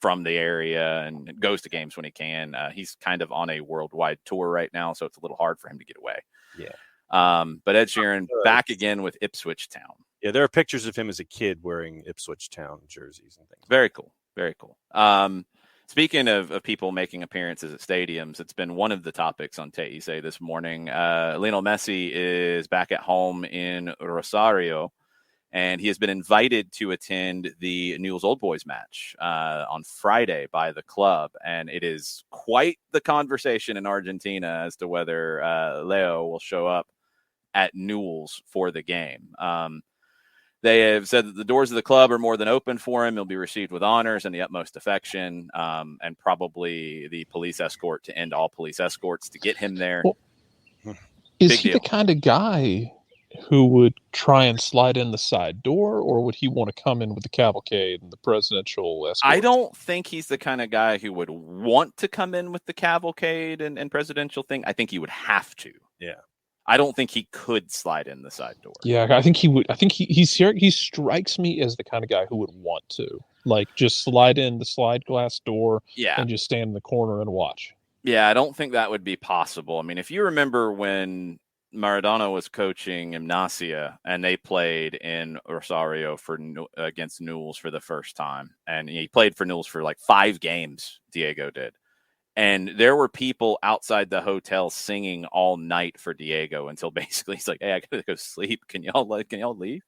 from the area and goes to games when he can. He's kind of on a worldwide tour right now, so it's a little hard for him to get away. Yeah. But Ed Sheeran back again with Ipswich Town. Yeah, there are pictures of him as a kid wearing Ipswich Town jerseys and things. Very cool. Very cool. Speaking of people making appearances at stadiums, it's been one of the topics on TIC this morning. Lionel Messi is back at home in Rosario, and he has been invited to attend the Newell's Old Boys match on Friday by the club. And it is quite the conversation in Argentina as to whether Leo will show up at Newell's for the game. They have said that the doors of the club are more than open for him. He'll be received with honors and the utmost affection, and probably the police escort to end all police escorts to get him there. Well, is he the kind of guy who would try and slide in the side door, or would he want to come in with the cavalcade and the presidential escort? I don't think he's the kind of guy who would want to come in with the cavalcade and presidential thing. I think he would have to. Yeah. I don't think he could slide in the side door. Yeah, I think he would. I think he strikes me as the kind of guy who would want to, like, just slide in the slide glass door and just stand in the corner and watch. Yeah, I don't think that would be possible. I mean, if you remember when Maradona was coaching Gimnasia and they played in Rosario against Newell's for the first time, and he played for Newell's for like 5 games, Diego did. And there were people outside the hotel singing all night for Diego until basically he's like, "Hey, I gotta go sleep. Can y'all leave?"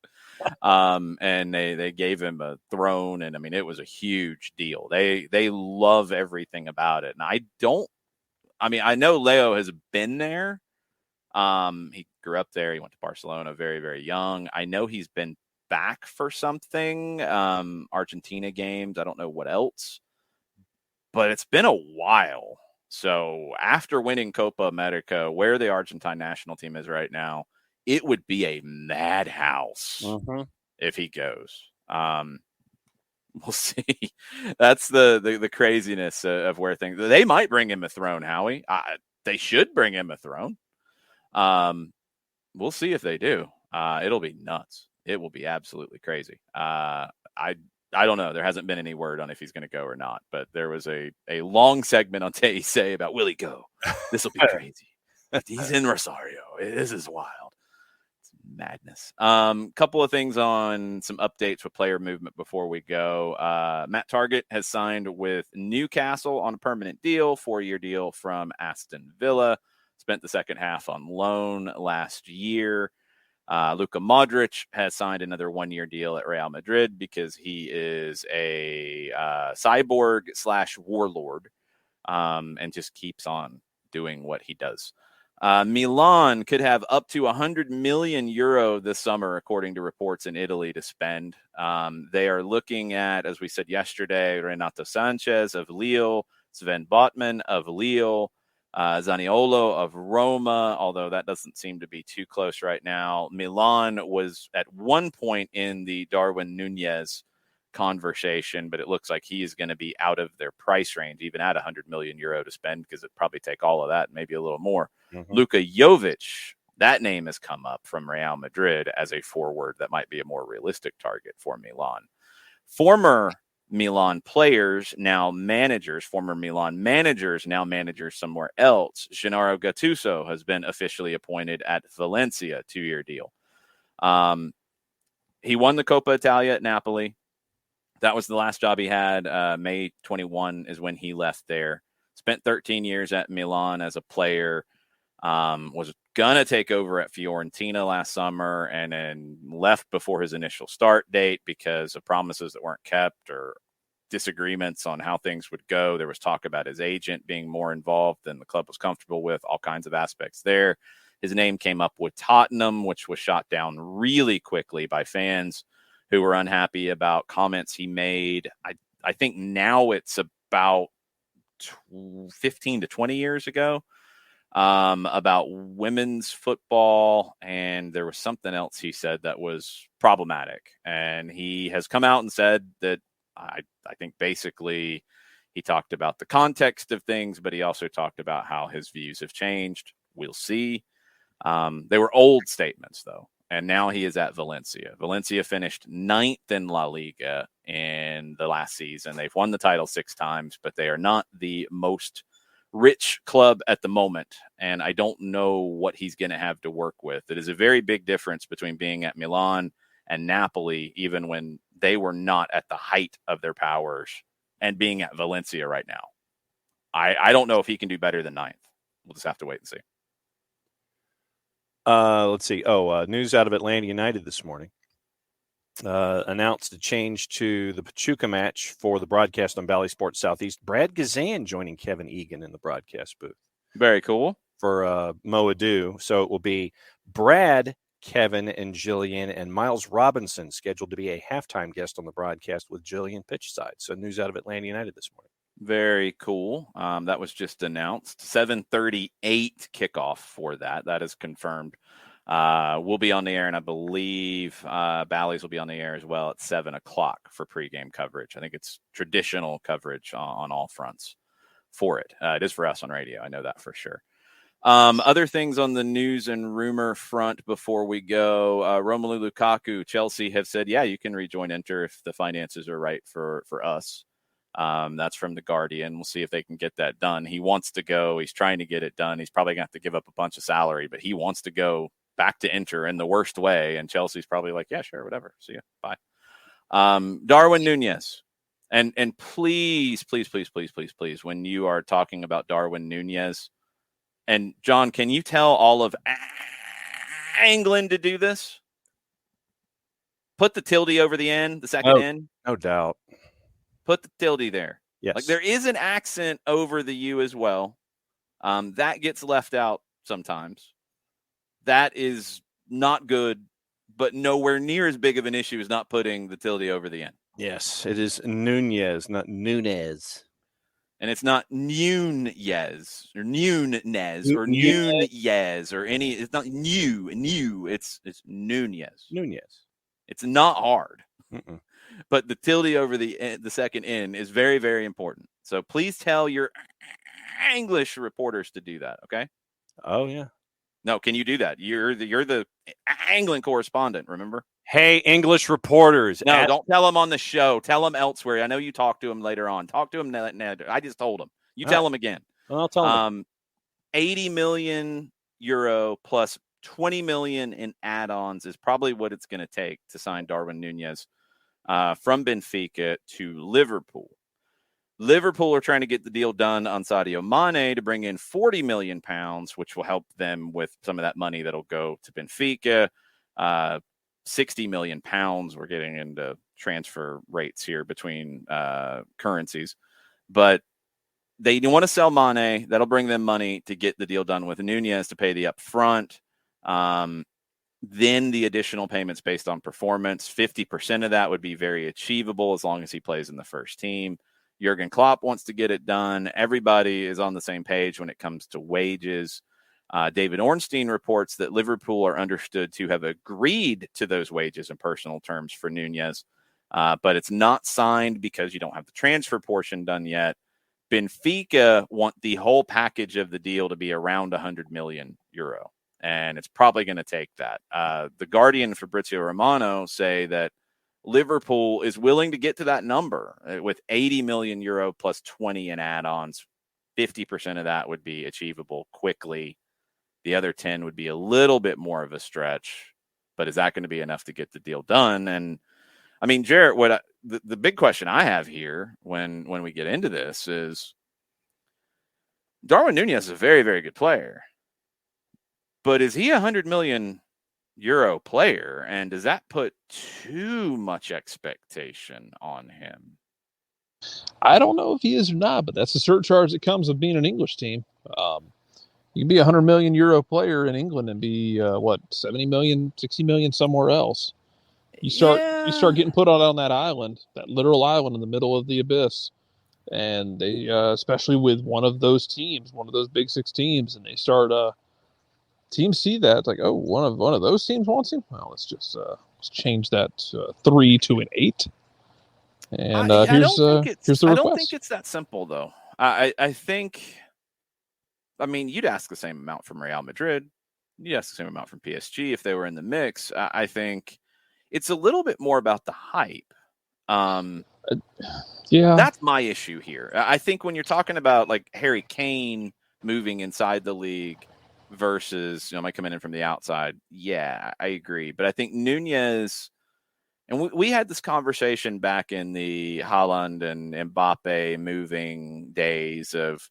And they gave him a throne, and I mean, it was a huge deal. They love everything about it. And I know Leo has been there. He grew up there. He went to Barcelona very, very young. I know he's been back for something, Argentina games. I don't know what else. But it's been a while. So after winning Copa America, where the Argentine national team is right now, it would be a madhouse if he goes. We'll see. That's the craziness of where things. They might bring him a throne, Howie. They should bring him a throne. We'll see if they do. It'll be nuts. It will be absolutely crazy. I I don't know. There hasn't been any word on if he's going to go or not, but there was a long segment on TSA about, will he go? This will be crazy. He's in Rosario. This is wild. It's madness. Couple of things on some updates with player movement before we go. Matt Targett has signed with Newcastle on a permanent deal, 4-year deal from Aston Villa. Spent the second half on loan last year. Luka Modric has signed another 1-year deal at Real Madrid because he is a cyborg/warlord and just keeps on doing what he does. Milan could have up to 100 million euro this summer, according to reports in Italy, to spend. They are looking at, as we said yesterday, Renato Sanchez of Lille, Sven Botman of Lille, Zaniolo of Roma, although that doesn't seem to be too close right now. Milan was at one point in the Darwin Nunez conversation, but it looks like he is going to be out of their price range, even at 100 million euro to spend, because it'd probably take all of that, maybe a little more. Luka Jovic, that name has come up from Real Madrid as a forward that might be a more realistic target for Milan. Former Milan managers now managers somewhere else. Gennaro Gattuso has been officially appointed at Valencia, 2-year deal. He won the Coppa Italia at Napoli. That was the last job he had. May 21 is when he left there. Spent 13 years at Milan as a player. Was going to take over at Fiorentina last summer and then left before his initial start date because of promises that weren't kept or disagreements on how things would go. There was talk about his agent being more involved than the club was comfortable with, all kinds of aspects there. His name came up with Tottenham, which was shot down really quickly by fans who were unhappy about comments he made. I think now it's about 15 to 20 years ago. About women's football, and there was something else he said that was problematic. And he has come out and said that I think basically he talked about the context of things, but he also talked about how his views have changed. We'll see. They were old statements, though, and now he is at Valencia. Valencia finished 9th in La Liga in the last season. They've won the title 6 times, but they are not the most rich club at the moment, and I don't know what he's going to have to work with. It is a very big difference between being at Milan and Napoli, even when they were not at the height of their powers, and being at Valencia right now. I don't know if he can do better than 9th. We'll just have to wait and see. Let's see. News out of Atlanta United this morning. Announced a change to the Pachuca match for the broadcast on Bally Sports Southeast. Brad Gazan joining Kevin Egan in the broadcast booth. Very cool. For Mo Adu. So it will be Brad, Kevin, and Jillian, and Miles Robinson scheduled to be a halftime guest on the broadcast with Jillian pitchside. So news out of Atlanta United this morning. Very cool. That was just announced. 7:38 kickoff for that. That is confirmed. We'll be on the air, and I believe Bally's will be on the air as well at 7 o'clock for pregame coverage. I think it's traditional coverage on all fronts for it. It is for us on radio. I know that for sure. Other things on the news and rumor front before we go. Romelu Lukaku, Chelsea have said, yeah, you can rejoin Inter if the finances are right for us. That's from The Guardian. We'll see if they can get that done. He wants to go. He's trying to get it done. He's probably going to have to give up a bunch of salary, but he wants to go back to Inter in the worst way. And Chelsea's probably like, yeah, sure, whatever. See ya. Bye. Darwin Nunez. And please, when you are talking about Darwin Nunez, and John, can you tell all of England to do this? Put the tilde over the N, the second N. No doubt. Put the tilde there. Yes. Like there is an accent over the U as well. That gets left out sometimes. That is not good, but nowhere near as big of an issue as not putting the tilde over the N. Yes, it is Nunez, not Nunez. And it's not Nunez or Nunez or Nunez or any. It's not new. It's Nunez. Nunez. It's not hard. Mm-mm. But the tilde over the second N is very, very important. So please tell your English reporters to do that. Okay. Oh yeah. No, can you do that? You're the England correspondent. Remember? Hey, English reporters. No, don't tell them on the show. Tell them elsewhere. I know you talk to them later on. Talk to them. I just told them. You tell them again. I'll tell them. 80 million euro plus 20 million in add-ons is probably what it's going to take to sign Darwin Nunez from Benfica to Liverpool. Liverpool are trying to get the deal done on Sadio Mane to bring in 40 million pounds, which will help them with some of that money that'll go to Benfica. 60 million pounds. We're getting into transfer rates here between currencies, but they want to sell Mane. That'll bring them money to get the deal done with Nunez to pay the upfront. Then the additional payments based on performance. 50% of that would be very achievable as long as he plays in the first team. Jurgen Klopp wants to get it done. Everybody is on the same page when it comes to wages. David Ornstein reports that Liverpool are understood to have agreed to those wages in personal terms for Nunez, but it's not signed because you don't have the transfer portion done yet. Benfica want the whole package of the deal to be around 100 million euro, and it's probably going to take that. The Guardian and Fabrizio Romano say that Liverpool is willing to get to that number with 80 million euro plus 20 in add-ons. 50% of that would be achievable quickly. The other 10 would be a little bit more of a stretch, but is that going to be enough to get the deal done? And I mean, Jarrett, the big question I have here when we get into this is Darwin Nunez is a very, very good player, but is he a 100 million euro player? And does that put too much expectation on him? I don't know if he is or not, but that's the surcharge that comes with being an English team. You can be a 100 million euro player in England and be 70 million, 60 million somewhere else. You start getting put on that island, that literal island in the middle of the abyss, and they especially with one of those teams, one of those big six teams, and they start teams see that it's like, oh, one of those teams wants him. Well, let's change that 3 to an 8. And here's the request. I don't think it's that simple though. I think. I mean, you'd ask the same amount from Real Madrid. You'd ask the same amount from PSG if they were in the mix. I think it's a little bit more about the hype. Yeah. That's my issue here. I think when you're talking about like Harry Kane moving inside the league versus, might come in from the outside. Yeah, I agree. But I think Nunez, and we had this conversation back in the Haaland and Mbappe moving days of,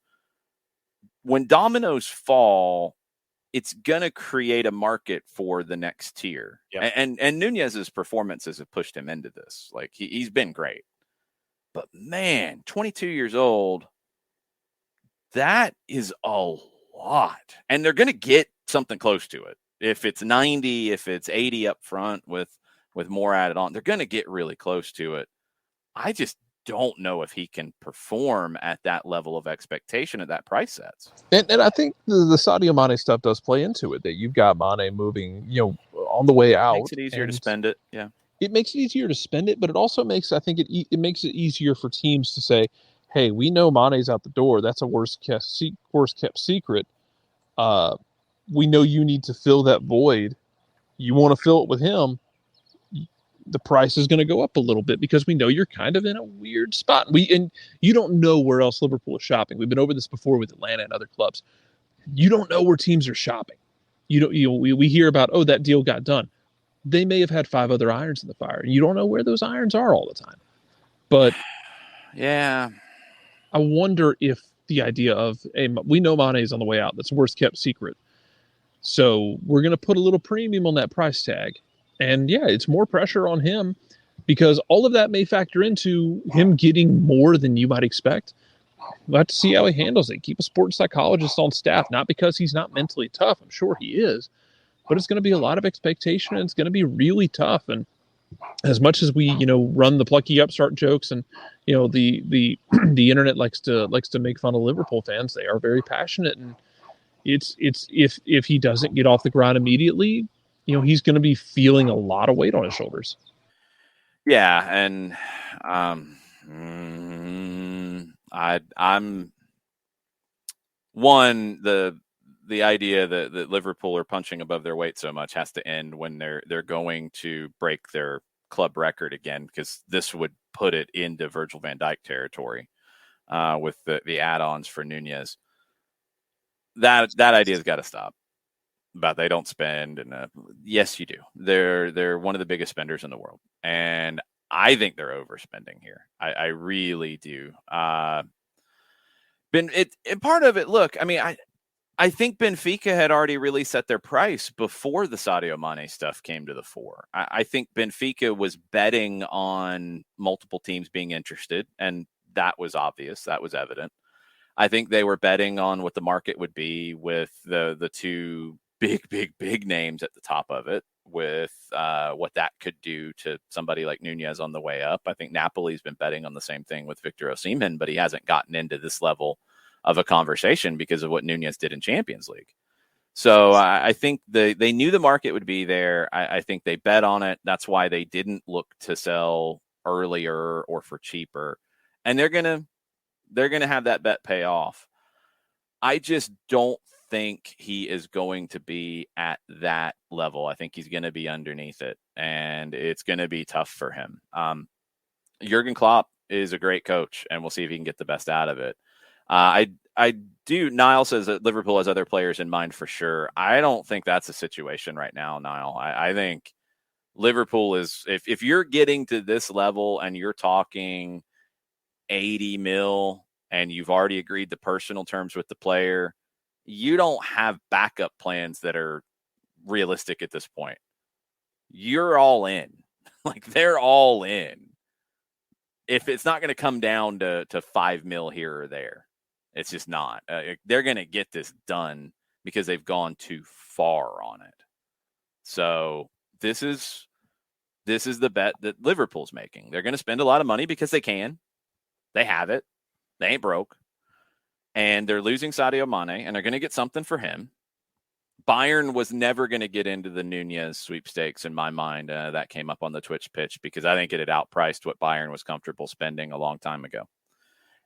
when dominoes fall, it's going to create a market for the next tier. Yep. And Nunez's performances have pushed him into this. Like he's been great. But man, 22 years old, that is a lot. And they're going to get something close to it. If it's 90, if it's 80 up front with more added on, they're going to get really close to it. I just don't know if he can perform at that level of expectation at that price sets. And I think the Sadio Mane stuff does play into it, that you've got Mane moving, on the way out. Makes it easier to spend it. Yeah. It makes it easier to spend it, but it also makes, I think it makes it easier for teams to say, hey, we know Mane's out the door. That's a worst kept secret. We know you need to fill that void. You want to fill it with him. The price is going to go up a little bit because we know you're kind of in a weird spot. And you don't know where else Liverpool is shopping. We've been over this before with Atlanta and other clubs. You don't know where teams are shopping. We hear about, oh, that deal got done. They may have had 5 other irons in the fire. You don't know where those irons are all the time. But yeah, I wonder if the idea of, hey, we know Mane is on the way out. That's a worst kept secret. So we're going to put a little premium on that price tag. And yeah, it's more pressure on him because all of that may factor into him getting more than you might expect. We'll have to see how he handles it. Keep a sports psychologist on staff, not because he's not mentally tough. I'm sure he is, but it's going to be a lot of expectation and it's going to be really tough. And as much as we, run the plucky upstart jokes and, the internet likes to make fun of Liverpool fans, they are very passionate. And it's if he doesn't get off the ground immediately, he's going to be feeling a lot of weight on his shoulders. Yeah, and I'm one, the the idea that Liverpool are punching above their weight so much has to end when they're going to break their club record again, because this would put it into Virgil van Dijk territory with the add-ons for Nunez. That idea's got to stop. But they don't spend, and yes, you do. They're one of the biggest spenders in the world, and I think they're overspending here. I really do. And part of it. Look, I mean, I think Benfica had already really set their price before the Sadio Mane stuff came to the fore. I think Benfica was betting on multiple teams being interested, and that was obvious. That was evident. I think they were betting on what the market would be with the two big names at the top of it, with what that could do to somebody like Nunez on the way up. I think Napoli's been betting on the same thing with Victor Osimhen, but he hasn't gotten into this level of a conversation because of what Nunez did in Champions League. So I think they knew the market would be there. I think they bet on it. That's why they didn't look to sell earlier or for cheaper. And they're gonna have that bet pay off. I just don't think he is going to be at that level. I think he's going to be underneath it, and it's going to be tough for him. Jurgen Klopp is a great coach, and we'll see if he can get the best out of it. I do. Niall says that Liverpool has other players in mind for sure. I don't think that's a situation right now, Niall. I think Liverpool is, if you're getting to this level and you're talking 80 mil and you've already agreed to personal terms with the player, you don't have backup plans that are realistic at this point. You're all in. Like, they're all in. If it's not going to come down to 5 mil here or there, it's just not. They're going to get this done because they've gone too far on it. So this is the bet that Liverpool's making. They're going to spend a lot of money because they can. They have it. They ain't broke. And they're losing Sadio Mane, and they're going to get something for him. Bayern was never going to get into the Nunez sweepstakes in my mind. That came up on the Twitch pitch because I think it had outpriced what Bayern was comfortable spending a long time ago.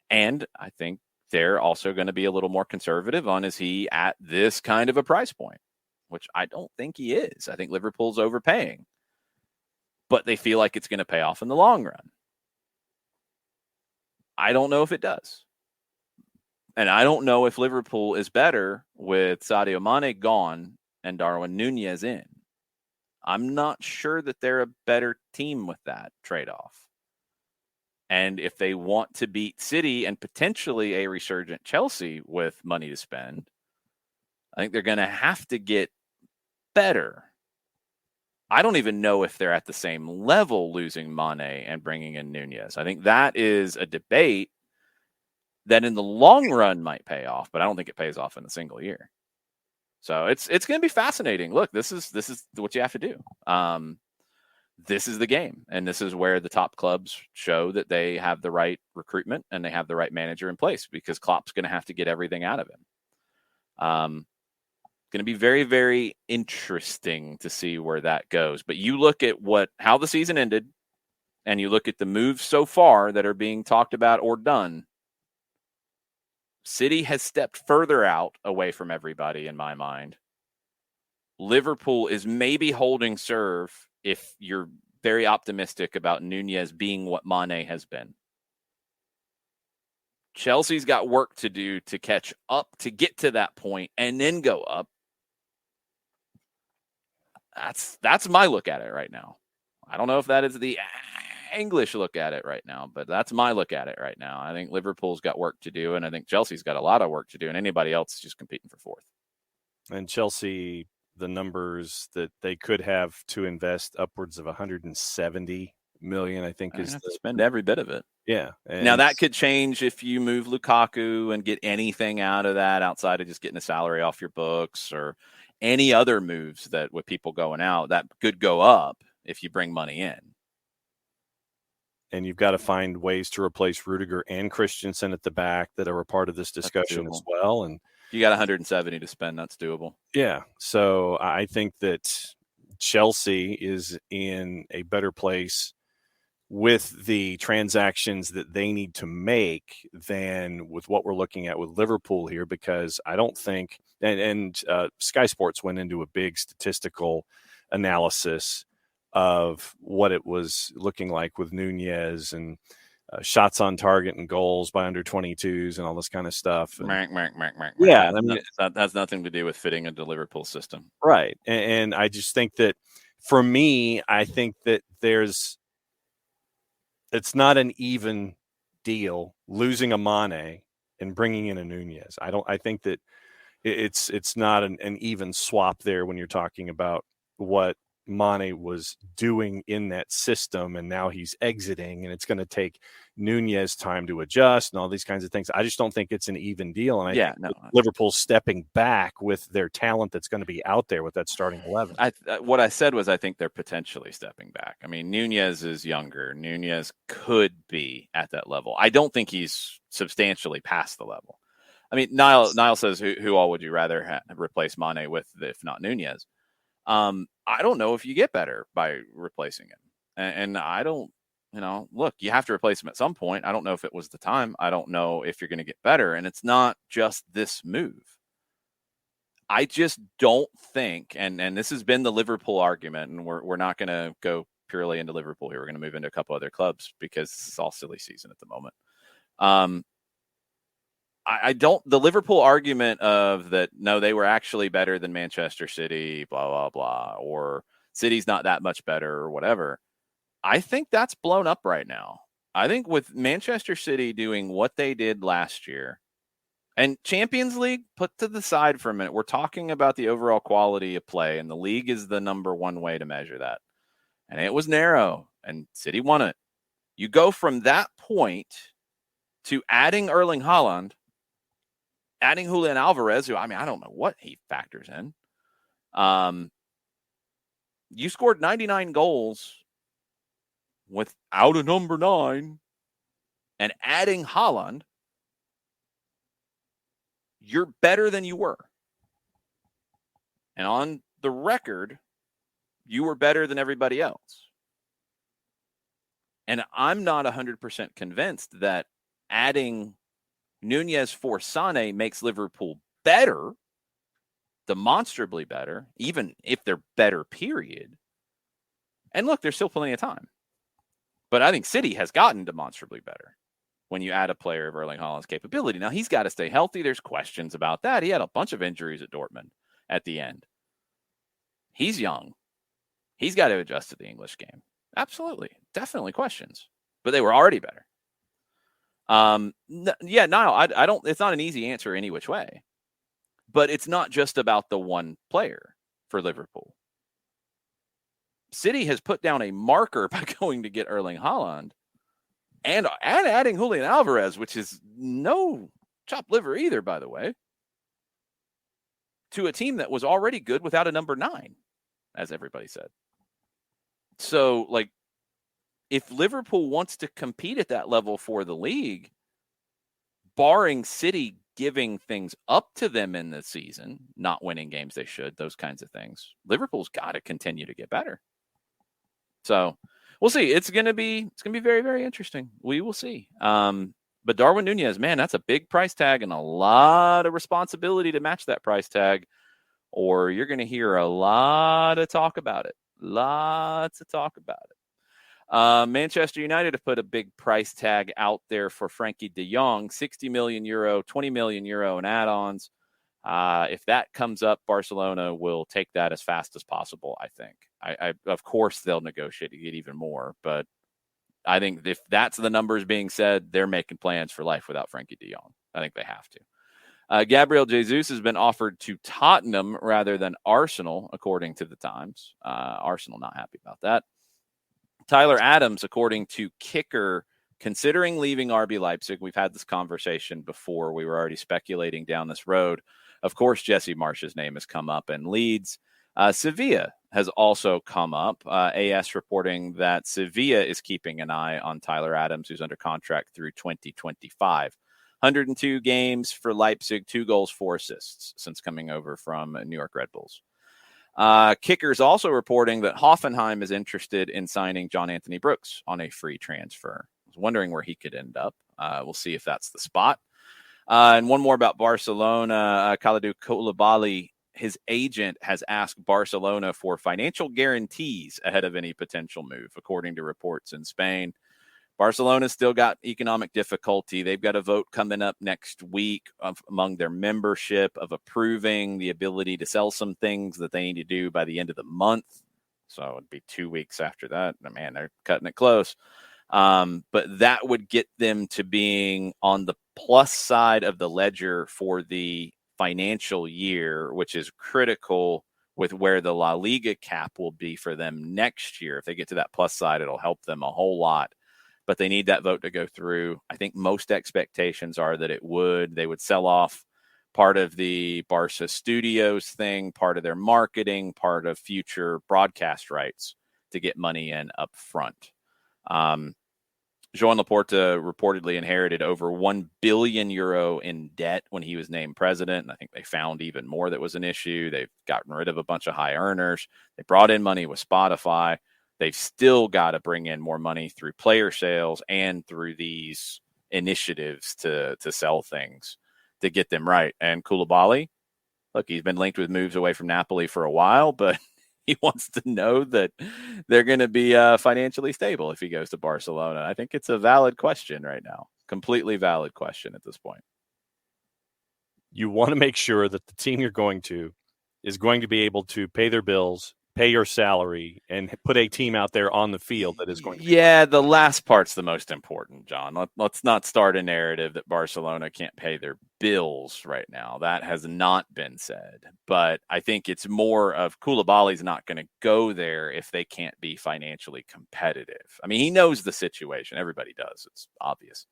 And I think they're also going to be a little more conservative on, is he at this kind of a price point, which I don't think he is. I think Liverpool's overpaying, but they feel like it's going to pay off in the long run. I don't know if it does. And I don't know if Liverpool is better with Sadio Mane gone and Darwin Nunez in. I'm not sure that they're a better team with that trade-off. And if they want to beat City and potentially a resurgent Chelsea with money to spend, I think they're going to have to get better. I don't even know if they're at the same level losing Mane and bringing in Nunez. I think that is a debate that in the long run might pay off, but I don't think it pays off in a single year. So it's going to be fascinating. Look, this is what you have to do. This is the game, and this is where the top clubs show that they have the right recruitment and they have the right manager in place, because Klopp's going to have to get everything out of him. Going to be very, very interesting to see where that goes. But you look at how the season ended, and you look at the moves so far that are being talked about or done. City has stepped further out away from everybody in my mind. Liverpool is maybe holding serve if you're very optimistic about Nunez being what Mane has been. Chelsea's got work to do to catch up, to get to that point and then go up. That's my look at it right now. I don't know if that is the English look at it right now, but that's my look at it right now. I think Liverpool's got work to do, and I think Chelsea's got a lot of work to do, and anybody else is just competing for fourth. And Chelsea, the numbers that they could have to invest upwards of 170 million, I think, is to spend every bit of it. Yeah. Now that could change if you move Lukaku and get anything out of that outside of just getting a salary off your books, or any other moves that with people going out that could go up if you bring money in. And you've got to find ways to replace Rudiger and Christensen at the back that are a part of this discussion as well. And you got 170 to spend. That's doable. Yeah. So I think that Chelsea is in a better place with the transactions that they need to make than with what we're looking at with Liverpool here, because I don't think and Sky Sports went into a big statistical analysis of what it was looking like with Nunez and shots on target and goals by under 22s and all this kind of stuff. And, yeah, I mean, that has nothing to do with fitting into Liverpool system. Right. And I just think that for me, I think that it's not an even deal losing a Mane and bringing in a Nunez. I think that it's not an even swap there when you're talking about what Mane was doing in that system, and now he's exiting, and it's going to take Nunez time to adjust and all these kinds of things. I just don't think it's an even deal, and I think Liverpool's stepping back with their talent that's going to be out there with that starting 11. What I said was I think they're potentially stepping back. I mean, Nunez is younger. Nunez could be at that level. I don't think he's substantially past the level. I mean, Niall says, who all would you rather replace Mane with if not Nunez? I don't know if you get better by replacing him. And I don't, look, you have to replace him at some point. I don't know if it was the time. I don't know if you're going to get better. And it's not just this move. I just don't think, and this has been the Liverpool argument, and we're not going to go purely into Liverpool here. We're going to move into a couple other clubs because it's all silly season at the moment. The Liverpool argument of that, no, they were actually better than Manchester City, blah, blah, blah, or City's not that much better or whatever. I think that's blown up right now. I think with Manchester City doing what they did last year, and Champions League put to the side for a minute, we're talking about the overall quality of play, and the league is the number one way to measure that. And it was narrow, and City won it. You go from that point to adding Erling Haaland, adding Julian Alvarez, who, I don't know what he factors in. You scored 99 goals without a number 9, and adding Haaland, you're better than you were. And on the record, you were better than everybody else. And I'm not 100% convinced that adding Nunez for Sané makes Liverpool better, demonstrably better, even if they're better, period. And look, there's still plenty of time. But I think City has gotten demonstrably better when you add a player of Erling Haaland's capability. Now, he's got to stay healthy. There's questions about that. He had a bunch of injuries at Dortmund at the end. He's young. He's got to adjust to the English game. Absolutely. Definitely questions. But they were already better. Niall, I don't, it's not an easy answer any which way, but it's not just about the one player for Liverpool. City has put down a marker by going to get Erling Haaland and adding Julian Alvarez, which is no chopped liver either, by the way, to a team that was already good without a number 9, as everybody said. So, if Liverpool wants to compete at that level for the league, barring City giving things up to them in the season, not winning games they should, those kinds of things, Liverpool's got to continue to get better. So we'll see. It's going to be very, very interesting. We will see. But Darwin Nunez, man, that's a big price tag and a lot of responsibility to match that price tag, or you're going to hear a lot of talk about it. Lots of talk about it. Manchester United have put a big price tag out there for Frankie de Jong, 60 million euro, 20 million euro in add-ons. If that comes up, Barcelona will take that as fast as possible, I think. I of course, they'll negotiate to get even more, but I think if that's the numbers being said, they're making plans for life without Frankie de Jong. I think they have to. Gabriel Jesus has been offered to Tottenham rather than Arsenal, according to the Times. Arsenal not happy about that. Tyler Adams, according to Kicker, considering leaving RB Leipzig. We've had this conversation before. We were already speculating down this road. Of course, Jesse Marsh's name has come up in Leeds. Sevilla has also come up. AS reporting that Sevilla is keeping an eye on Tyler Adams, who's under contract through 2025. 102 games for Leipzig, 2 goals, 4 assists since coming over from New York Red Bulls. Kicker's also reporting that Hoffenheim is interested in signing John Anthony Brooks on a free transfer. I was wondering where he could end up. We'll see if that's the spot. And one more about Barcelona. Kalidou Koulibaly, his agent has asked Barcelona for financial guarantees ahead of any potential move, according to reports in Spain. Barcelona's still got economic difficulty. They've got a vote coming up next week among their membership of approving the ability to sell some things that they need to do by the end of the month. So it'd be 2 weeks after that. Man, they're cutting it close. But that would get them to being on the plus side of the ledger for the financial year, which is critical with where the La Liga cap will be for them next year. If they get to that plus side, it'll help them a whole lot. But they need that vote to go through. I think most expectations are that they would sell off part of the Barca Studios thing, part of their marketing, part of future broadcast rights to get money in up front. Joan Laporta reportedly inherited over €1 billion in debt when he was named president. And I think they found even more that was an issue. They've gotten rid of a bunch of high earners. They brought in money with Spotify. They've still got to bring in more money through player sales and through these initiatives to sell things to get them right. And Koulibaly, look, he's been linked with moves away from Napoli for a while, but he wants to know that they're going to be financially stable if he goes to Barcelona. I think it's a valid question right now. Completely valid question at this point. You want to make sure that the team you're going to is going to be able to pay their bills, pay your salary, and put a team out there on the field that is going to be the last part's the most important, John. Let's not start a narrative that Barcelona can't pay their bills right now. That has not been said. But I think it's more of Koulibaly's not going to go there if they can't be financially competitive. I mean, he knows the situation. Everybody does. It's obvious.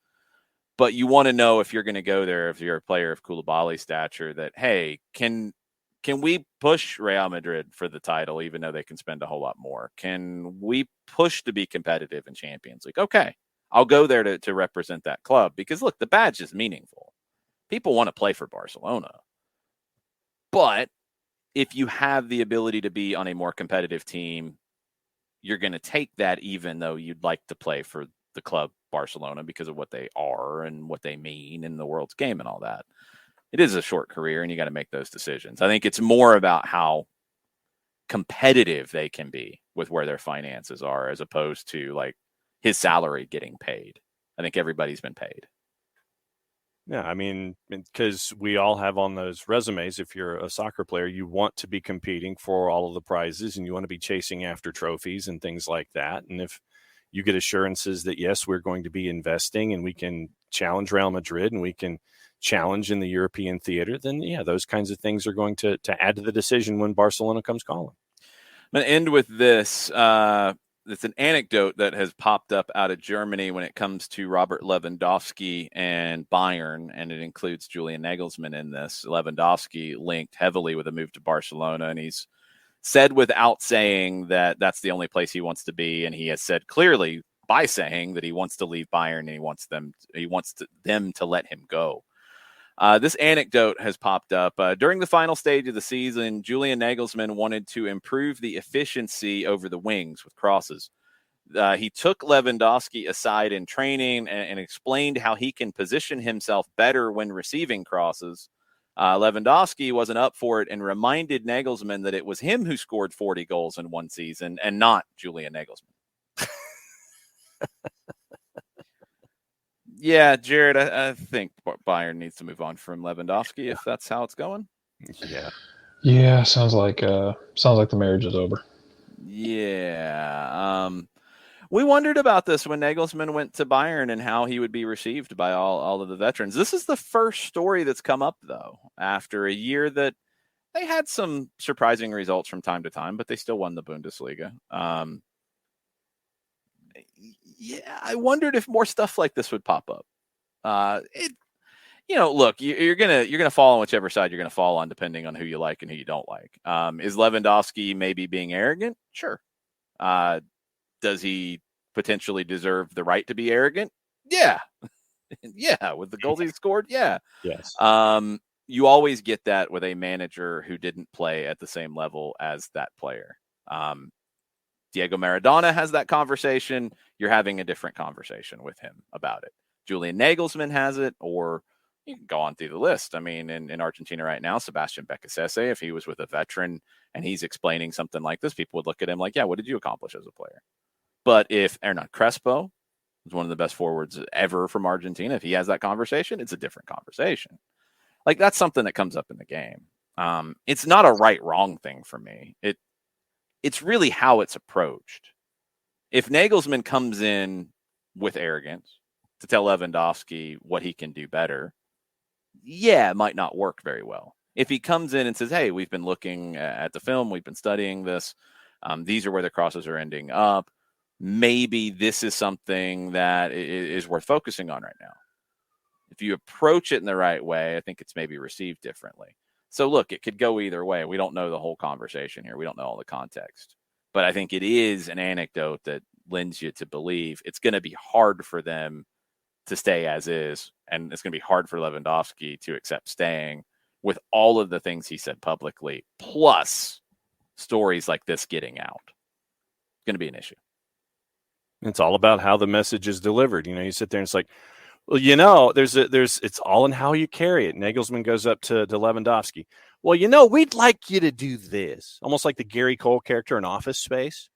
But you want to know if you're going to go there, if you're a player of Koulibaly's stature, that, hey, can we push Real Madrid for the title, even though they can spend a whole lot more? Can we push to be competitive in Champions League? Okay, I'll go there to represent that club because, look, the badge is meaningful. People want to play for Barcelona. But if you have the ability to be on a more competitive team, you're going to take that even though you'd like to play for the club Barcelona because of what they are and what they mean in the world's game and all that. It is a short career, and you got to make those decisions. I think it's more about how competitive they can be with where their finances are as opposed to like his salary getting paid. I think everybody's been paid. Yeah, I mean, because we all have on those resumes, if you're a soccer player, you want to be competing for all of the prizes and you want to be chasing after trophies and things like that. And if you get assurances that, yes, we're going to be investing and we can challenge Real Madrid and we can challenge in the European theater, then yeah, those kinds of things are going to add to the decision when Barcelona comes calling. I'm going to end with this. It's an anecdote that has popped up out of Germany when it comes to Robert Lewandowski and Bayern, and it includes Julian Nagelsmann in this. Lewandowski linked heavily with a move to Barcelona, and he's said without saying that that's the only place he wants to be, and he has said clearly by saying that he wants to leave Bayern and he wants them to let him go. This anecdote has popped up. During the final stage of the season, Julian Nagelsmann wanted to improve the efficiency over the wings with crosses. He took Lewandowski aside in training and explained how he can position himself better when receiving crosses. Lewandowski wasn't up for it and reminded Nagelsmann that it was him who scored 40 goals in one season and not Julian Nagelsmann. Yeah, Jared, I think Bayern needs to move on from Lewandowski if that's how it's going. Yeah, sounds like the marriage is over. Yeah. We wondered about this when Nagelsmann went to Bayern and how he would be received by all of the veterans. This is the first story that's come up, though, after a year that they had some surprising results from time to time, but they still won the Bundesliga. Yeah, I wondered if more stuff like this would pop up. Look, you're gonna fall on whichever side you're gonna fall on, depending on who you like and who you don't like. Is Lewandowski maybe being arrogant? Sure. Does he potentially deserve the right to be arrogant? Yeah. Yeah, with the goals he scored, yeah. Yes. You always get that with a manager who didn't play at the same level as that player. Diego Maradona has that conversation. You're having a different conversation with him about it. Julian Nagelsmann has it, or You can go on through the list. I mean, in Argentina right now, Sebastian Becasese, if he was with a veteran and he's explaining something like this, people would look at him like, yeah, what did you accomplish as a player? But if Hernan Crespo is one of the best forwards ever from Argentina, if he has that conversation, it's a different conversation. Like, that's something that comes up in the game. It's not a right-wrong thing for me. It's really how it's approached. If Nagelsmann comes in with arrogance to tell Lewandowski what he can do better, yeah, it might not work very well. If he comes in and says, hey, we've been looking at the film, we've been studying this, these are where the crosses are ending up, maybe this is something that is worth focusing on right now. If you approach it in the right way, I think it's maybe received differently. So look, it could go either way. We don't know the whole conversation here. We don't know all the context. But I think it is an anecdote that lends you to believe it's going to be hard for them to stay as is, and it's going to be hard for Lewandowski to accept staying with all of the things he said publicly, plus stories like this getting out. It's going to be an issue. It's all about how the message is delivered. You sit there and it's like, well, it's all in how you carry it. Nagelsmann goes up to Lewandowski. Well, we'd like you to do this. Almost like the Gary Cole character in Office Space,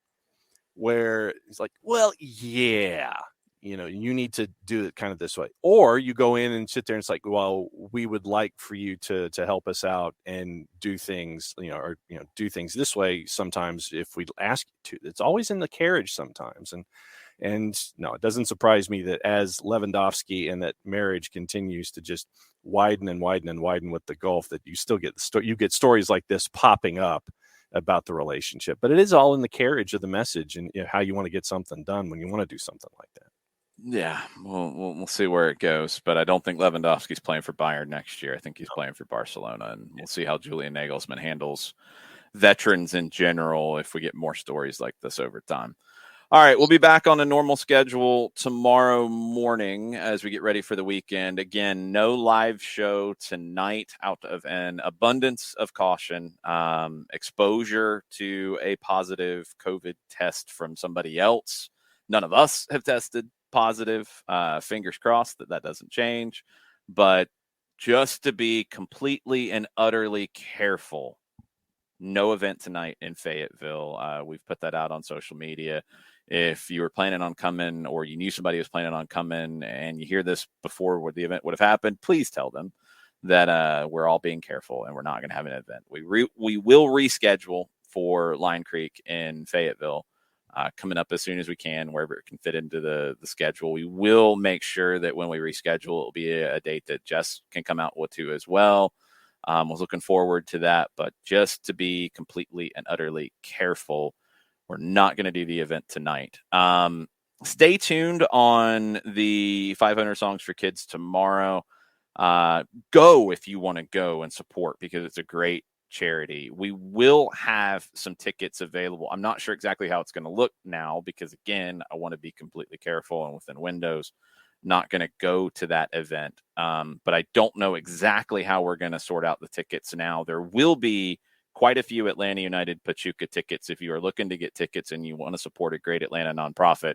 where he's like, well, yeah, you need to do it kind of this way. Or you go in and sit there and it's like, well, we would like for you to help us out and do things, do things this way sometimes if we ask you to. It's always in the carriage sometimes. And no, it doesn't surprise me that as Lewandowski and that marriage continues to just widen and widen and widen with the gulf, that you still get you get stories like this popping up about the relationship. But it is all in the carriage of the message and how you want to get something done when you want to do something like that. Yeah, we'll see where it goes. But I don't think Lewandowski's playing for Bayern next year. I think he's playing for Barcelona, and we'll see how Julian Nagelsmann handles veterans in general if we get more stories like this over time. All right, we'll be back on a normal schedule tomorrow morning as we get ready for the weekend. Again, no live show tonight out of an abundance of caution. Exposure to a positive COVID test from somebody else. None of us have tested positive. Fingers crossed that doesn't change. But just to be completely and utterly careful, no event tonight in Fayetteville. We've put that out on social media. If you were planning on coming or you knew somebody was planning on coming and you hear this before the event would have happened, please tell them that we're all being careful and we're not going to have an event. We will reschedule for Line Creek in Fayetteville coming up as soon as we can, wherever it can fit into the schedule. We will make sure that when we reschedule, it'll be a date that Jess can come out with too as well. I was looking forward to that, but just to be completely and utterly careful, we're not going to do the event tonight. Stay tuned on the 500 Songs for Kids tomorrow. Go if you want to go and support because it's a great charity. We will have some tickets available. I'm not sure exactly how it's going to look now because, again, I want to be completely careful and within windows. Not going to go to that event. But I don't know exactly how we're going to sort out the tickets now. There will be quite a few Atlanta United Pachuca tickets. If you are looking to get tickets and you want to support a great Atlanta nonprofit,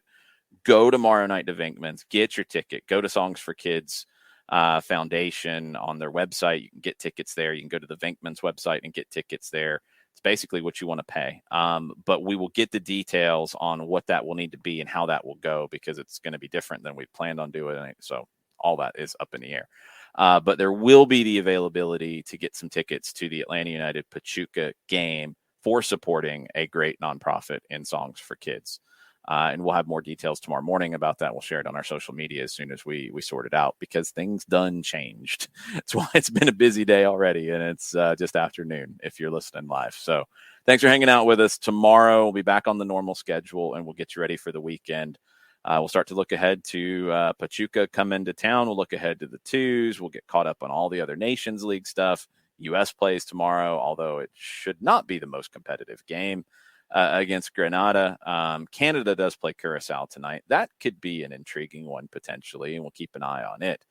go tomorrow night to Venkman's, get your ticket, go to Songs for Kids Foundation on their website. You can get tickets there. You can go to the Venkman's website and get tickets there. It's basically what you want to pay. But we will get the details on what that will need to be and how that will go because it's going to be different than we planned on doing. So all that is up in the air. But there will be the availability to get some tickets to the Atlanta United Pachuca game for supporting a great nonprofit in Songs for Kids. And we'll have more details tomorrow morning about that. We'll share it on our social media as soon as we sort it out because things done changed. That's why it's been a busy day already, and it's just afternoon if you're listening live. So thanks for hanging out with us. Tomorrow we'll be back on the normal schedule, and we'll get you ready for the weekend. We'll start to look ahead to Pachuca come into town. We'll look ahead to the twos. We'll get caught up on all the other Nations League stuff. U.S. plays tomorrow, although it should not be the most competitive game against Grenada. Canada does play Curacao tonight. That could be an intriguing one potentially, and we'll keep an eye on it.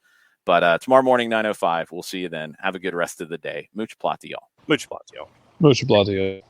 But tomorrow morning, 9:05, we'll see you then. Have a good rest of the day. Much plot to y'all. Much plot to y'all. Much plot to y'all.